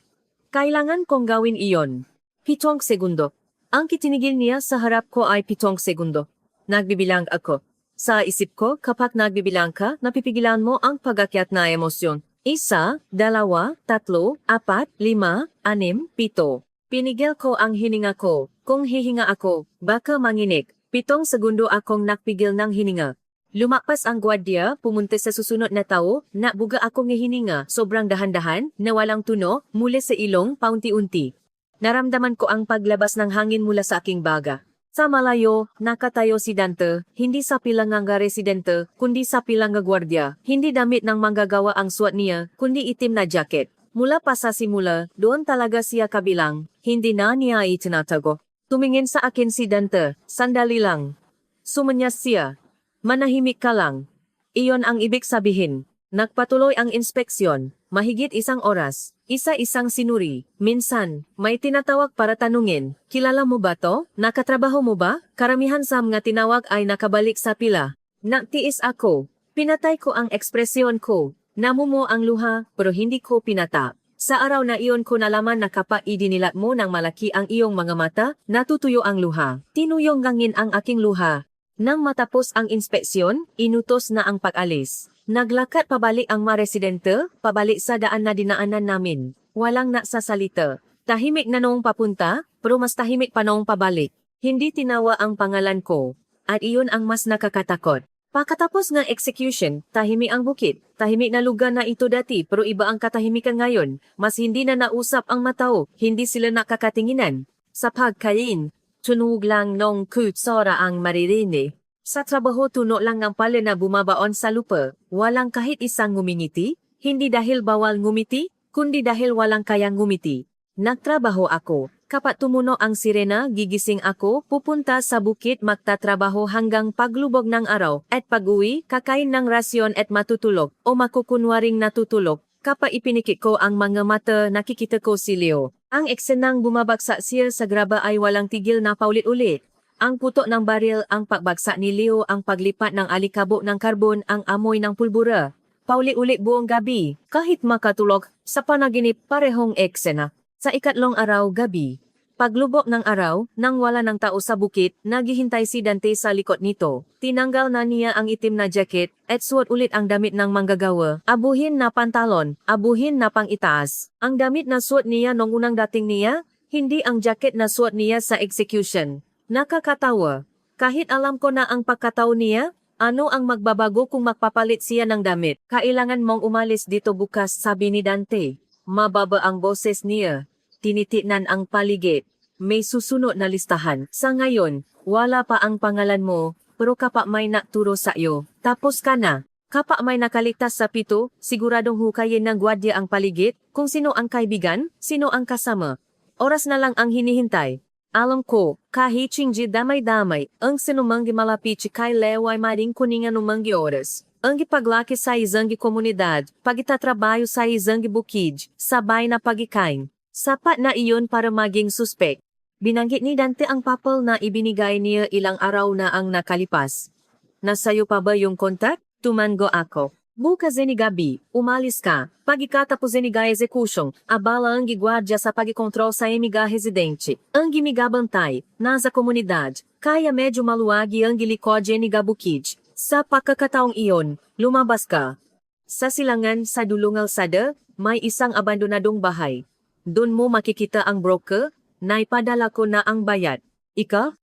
Kailangan kong gawin iyon. 7 segundo. Ang kitinigil niya sa harap ko ay 7 segundo. Nagbibilang ako. Sa isip ko, kapag nagbibilang ka, napipigilan mo ang pag-akyat na emosyon. 1, 2, 3, 4, 5, 6, 7. Pinigil ko ang hininga ko. Kung hihinga ako, baka manginig. 7 segundo akong nakpigil ng hininga. Lumakpas ang gwardiya, pumunta sa susunod na tao, nabuga akong hininga, sobrang dahan-dahan, na walang tuno, mula sa ilong, paunti-unti. Naramdaman ko ang paglabas ng hangin mula sa aking baga. Sa malayo, nakatayo si Dante, hindi sa pilang nga residente, kundi sa pilang nga gwardiya. Hindi damit ng manggagawa ang suot niya, kundi itim na jacket. Mula pa sa simula, doon talaga siya kabilang, hindi na niya itinatago. Tumingin sa akin si Dante, sandali lang. Sumanyas siya. Manahimik ka lang. Iyon ang ibig sabihin. Nagpatuloy ang inspeksyon, mahigit 1 oras. Isa-isang sinuri. Minsan, may tinatawag para tanungin, kilala mo ba to? Nakatrabaho mo ba? Karamihan sa mga tinawag ay nakabalik sa pila. Nagtiis ako. Pinatay ko ang ekspresyon ko. Namumuo ang luha, pero hindi ko pinata. Sa araw na iyon ko nalaman na kapag idinilat mo ng malaki ang iyong mga mata, natutuyo ang luha. Tinuyong gangin ang aking luha. Nang matapos ang inspeksyon, inutos na ang pag-alis. Naglakad pabalik ang mga residente, pabalik sa daan na dinaanan namin. Walang nagsasalita. Tahimik na noong papunta, pero mas tahimik pa noong pabalik. Hindi tinawa ang pangalan ko. At iyon ang mas nakakatakot. Pagkatapos ng execution, tahimik ang bukid. Tahimik na lugar na ito dati, pero iba ang katahimikan ngayon. Mas hindi na nausap ang matao, hindi sila nakakatinginan. Sa pagkain, tunog lang nung kutsara ang maririnig. Sa trabaho tuno lang ang pala na bumabaon sa lupa, walang kahit isang ngumingiti, hindi dahil bawal ngumiti, kundi dahil walang kayang ngumiti. Nagtrabaho ako, kapag tumuno ang sirena, gigising ako, pupunta sa bukid magtatrabaho hanggang paglubog ng araw, at pag-uwi, kakain ng rasyon at matutulog, o makukunwaring natutulog. Kapag ipinikit ko ang mga mata, nakikita ko si Leo. Ang eksenang bumabagsak siya sa graba ay walang tigil na paulit-ulit. Ang putok ng baril, ang pagbagsak ni Leo, ang paglipat ng alikabok ng karbon, ang amoy ng pulbura. Paulit-ulit buong gabi, kahit makatulog, sa panaginip parehong eksena. Sa ikatlong araw gabi, paglubok ng araw, nang wala ng tao sa bukit, naghihintay si Dante sa likod nito. Tinanggal na niya ang itim na jacket, at suot ulit ang damit ng manggagawa. Abuhin na pantalon, abuhin na pang-itaas. Ang damit na suot niya nung unang dating niya, hindi ang jacket na suot niya sa execution. Nakakatawa. Kahit alam ko na ang pagkatao niya, ano ang magbabago kung magpapalit siya ng damit? Kailangan mong umalis dito bukas, sabi ni Dante. Mababa ang boses niya. Tinititnan ang paligid. May susunod na listahan. Sa ngayon, wala pa ang pangalan mo, pero kapag may naturo sa iyo, tapos ka na. Kapag may nakaligtas sa 7, siguradong hukayin ng gwardiya ang paligid, kung sino ang kaibigan, sino ang kasama. Oras na lang ang hinihintay. Alam ko, kahit hindi damay-damay, ang sinumang malapit kay Leo ay maring kuningan numang oras. Ang paglaki sa isang komunidad, pagitatrabaho sa isang bukid, sabay na pagikain. Sapat na iyon para maging suspect. Binanggit ni Dante ang papel na ibinigay niya ilang araw na ang nakalipas. Nasayo pa ba yung kontak? Tumango ako. Bukas ni gabi, umalis ka. Pagkatapos ni execution, abala ang giguardia sa pagkontrol sa emiga residente. Ang gimigabantay, nasa komunidad, kaya medyo maluwag ang gilikod ni gabukid. Sa pagkakataong iyon, lumabas ka. Sa silangan sa dulong alsada, may isang abandonadong bahay. Doon mo makikita ang broker, naipadala ko na ang bayad. Ika?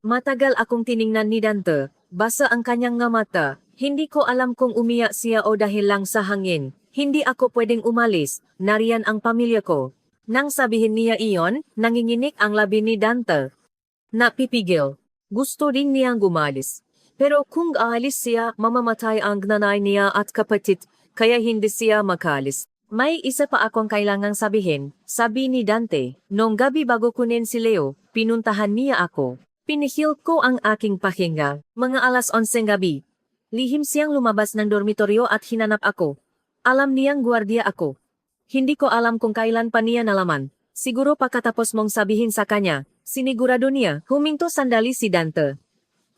Matagal akong tiningnan ni Dante, basa ang kanyang nga mata. Hindi ko alam kung umiyak siya o dahil lang sa hangin. Hindi ako pwedeng umalis, nariyan ang pamilya ko. Nang sabihin niya iyon, nanginginig ang labi ni Dante. Napipigil. Gusto rin niyang gumalis. Pero kung aalis siya, mamamatay ang nanay niya at kapatid, kaya hindi siya makalis. May isa pa akong kailangang sabihin, sabi ni Dante. Nung gabi bago kunin si Leo, pinuntahan niya ako. Pinihil ko ang aking pahinga, mga alas 11 gabi. Lihim siyang lumabas ng dormitoryo at hinanap ako. Alam niyang gwardiya ako. Hindi ko alam kung kailan pa niya nalaman. Siguro pagkatapos mong sabihin sa kanya, sinigurado niya, huminto sandali si Dante.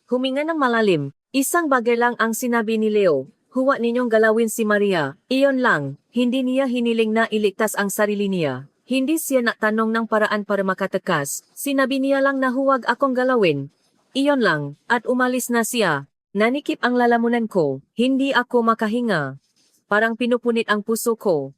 Huminga ng malalim. Isang bagay lang ang sinabi ni Leo. Huwag ninyong galawin si Maria. Iyon lang, hindi niya hiniling na iligtas ang sarili niya. Hindi siya nagtanong ng paraan para makatakas, sinabi niya lang na huwag akong galawin. Iyon lang, at umalis na siya. Nanikip ang lalamunan ko, hindi ako makahinga. Parang pinupunit ang puso ko.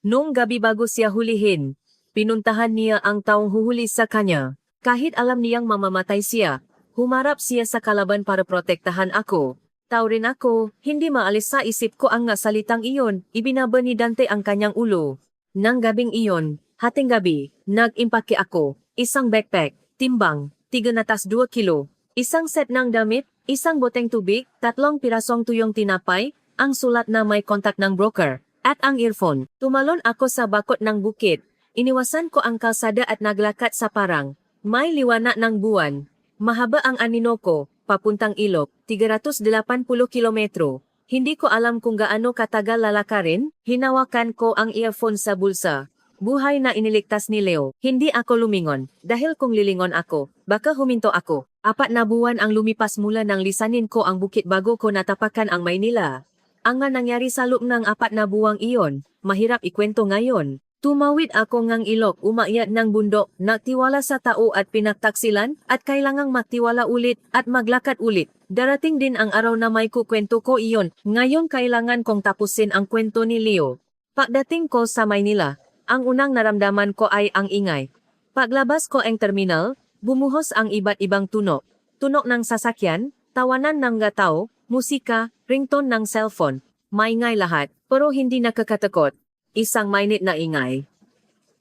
Noong gabi bago siya hulihin, pinuntahan niya ang taong huhuli sa kanya. Kahit alam niyang mamamatay siya, humarap siya sa kalaban para protektahan ako. Tao rin ako, hindi maalis sa isip ko ang salitang iyon, ibinaba ni Dante ang kanyang ulo. Nang gabing iyon, hating gabi, nag-impake ako, isang backpack, timbang, 3.2 kilo, isang set ng damit, isang boteng tubig, 3 pirasong tuyong tinapay, ang sulat na may kontak ng broker, at ang earphone. Tumalon ako sa bakod ng bukid, iniwasan ko ang kalsada at naglakad sa parang. May liwanag ng buwan. Mahaba ang anino ko, papuntang ilog, 380 kilometro. Hindi ko alam kung gaano katagal lalakarin, hinawakan ko ang earphone sa bulsa. Buhay na iniligtas ni Leo. Hindi ako lumingon, dahil kung lilingon ako, baka huminto ako. 4 na buwan ang lumipas mula nang lisanin ko ang bukit bago ko natapakan ang Maynila. Ang nangyari sa loob ng 4 na buwang iyon, mahirap ikwento ngayon. Tumawid ako ngang ilog, umakyat ng bundok, nagtiwala sa tao at pinagtaksilan, at kailangang magtiwala ulit at maglakad ulit. Darating din ang araw na may kukwento ko iyon. Ngayon kailangan kong tapusin ang kwento ni Leo. Pagdating ko sa Maynila, ang unang naramdaman ko ay ang ingay. Paglabas ko ang terminal, bumuhos ang iba't ibang tunog. Tunog ng sasakyan, tawanan ng tao, musika, ringtone ng cellphone. Maingay lahat, pero hindi nakakatakot. Isang mainit na ingay.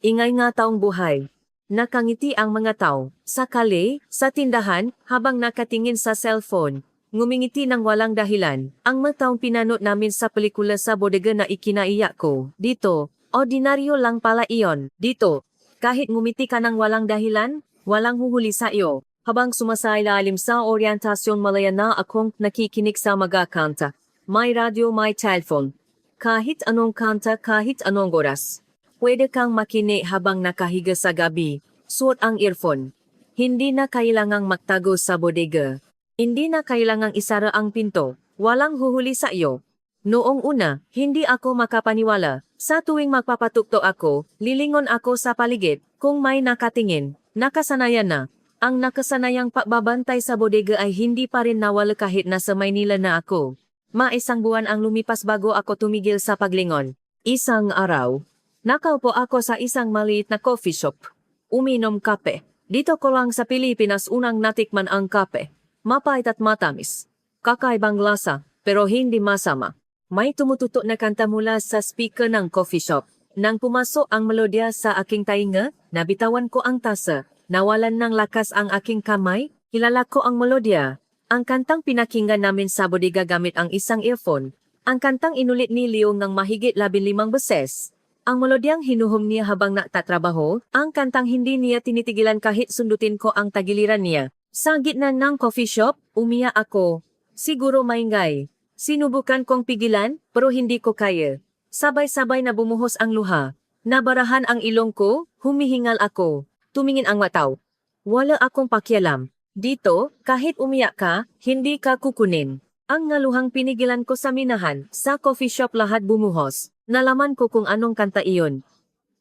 Ingay nga taong buhay. Nakangiti ang mga tao, sa kali, sa tindahan, habang nakatingin sa cellphone. Ngumingiti ng walang dahilan. Ang mga taong pinanood namin sa pelikula sa bodega na ikinaiyak ko. Dito, ordinaryo lang pala iyon. Dito, kahit ngumiti ka ng walang dahilan, walang huhuli sa iyo. Habang sumasailalim sa orientasyon malaya na akong nakikinig sa mga kanta. May radyo, may telephone. Kahit anong kanta, kahit anong oras. Pwede kang makinig habang nakahiga sa gabi. Suot ang earphone. Hindi na kailangang magtago sa bodega. Hindi na kailangang isara ang pinto. Walang huhuli sa iyo. Noong una, hindi ako makapaniwala. Sa tuwing magpapatukto ako, lilingon ako sa paligid. Kung may nakatingin, nakasanayan na. Ang nakasanayang pagbabantay sa bodega ay hindi pa rin nawala kahit nasa Maynila na ako. Maisang buwan ang lumipas bago ako tumigil sa paglingon. Isang araw, nakaupo ako sa isang maliit na coffee shop. Uminom kape. Dito ko lang sa Pilipinas unang natikman ang kape. Mapait at matamis. Kakaibang lasa, pero hindi masama. May tumututok na kanta mula sa speaker ng coffee shop. Nang pumasok ang melodya sa aking tainga, nabitawan ko ang tasa. Nawalan ng lakas ang aking kamay, kilala ko ang melodya. Ang kantang pinakinggan namin sa bodega gamit ang isang earphone. Ang kantang inulit ni Leo ng mahigit 15 beses. Ang melodyang hinuhum niya habang nagtatrabaho, ang kantang hindi niya tinitigilan kahit sundutin ko ang tagiliran niya. Sa gitna ng coffee shop, umiyak ako. Siguro maingay. Sinubukan kong pigilan, pero hindi ko kaya. Sabay-sabay na bumuhos ang luha. Nabarahan ang ilong ko, humihingal ako. Tumingin ang mataw. Wala akong pakialam. Dito, kahit umiyak ka, hindi ka kukunin. Ang ngaluhang pinigilan ko sa minahan, sa coffee shop lahat bumuhos. Nalaman ko kung anong kanta iyon.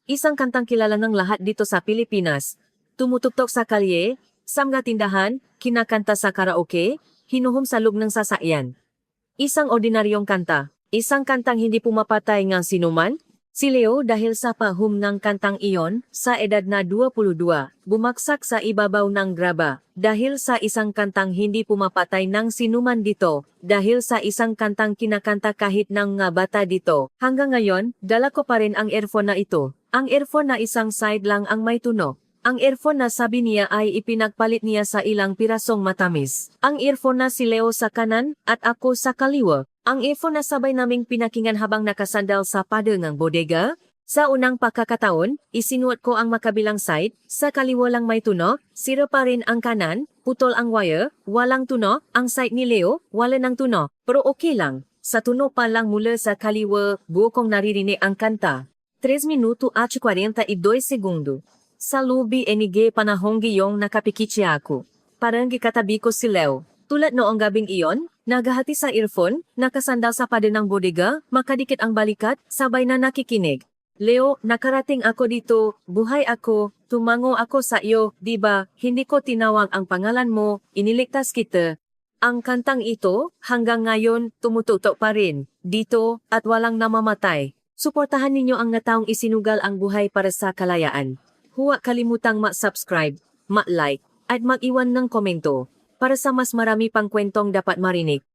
Isang kantang kilala ng lahat dito sa Pilipinas. Tumutugtog sa kalye, sa mga tindahan, kinakanta sa karaoke, hinuhum sa loob ng sasakyan. Isang ordinaryong kanta. Isang kantang hindi pumapatay ng sinuman. Si Leo dahil sa pahum ng kantang iyon, sa edad na 22, bumagsak sa ibabaw ng graba. Dahil sa isang kantang hindi pumapatay ng sinuman dito, dahil sa isang kantang kinakanta kahit ng nga bata dito. Hanggang ngayon, dala ko pa rin ang earphone na ito. Ang earphone na isang side lang ang may tunog. Ang earphone na sabi niya ay ipinagpalit niya sa ilang pirasong matamis. Ang earphone na si Leo sa kanan at ako sa kaliwa. Ang earphone na sabay naming pinakinggan habang nakasandal sa pader ng bodega. Sa unang pagkakataon, isinuot ko ang makabilang side, sa kaliwa lang may tunog, sira pa rin ang kanan, putol ang wire, walang tunog, ang side ni Leo, wala ng tunog, pero okay lang. Sa tunog pa lang mula sa kaliwa, buo kong naririnig ang kanta. 3 minuto at 42 segundo. Sa lubi enige panahong giyong nakapikitsi ako. Parang gikatabi ko si Leo. Tulad noong gabing iyon, nagahati sa earphone, nakasandal sa pader ng bodega, makadikit ang balikat, sabay na nakikinig. Leo, nakarating ako dito, buhay ako, tumango ako sa iyo, di ba? Hindi ko tinawag ang pangalan mo, iniligtas kita. Ang kantang ito, hanggang ngayon, tumututok pa rin, dito, at walang namamatay. Suportahan ninyo ang nataong isinugal ang buhay para sa kalayaan. Huwag kalimutang ma-subscribe, ma-like, at mag-iwan ng komento, para sa mas marami pang kwentong dapat marinig.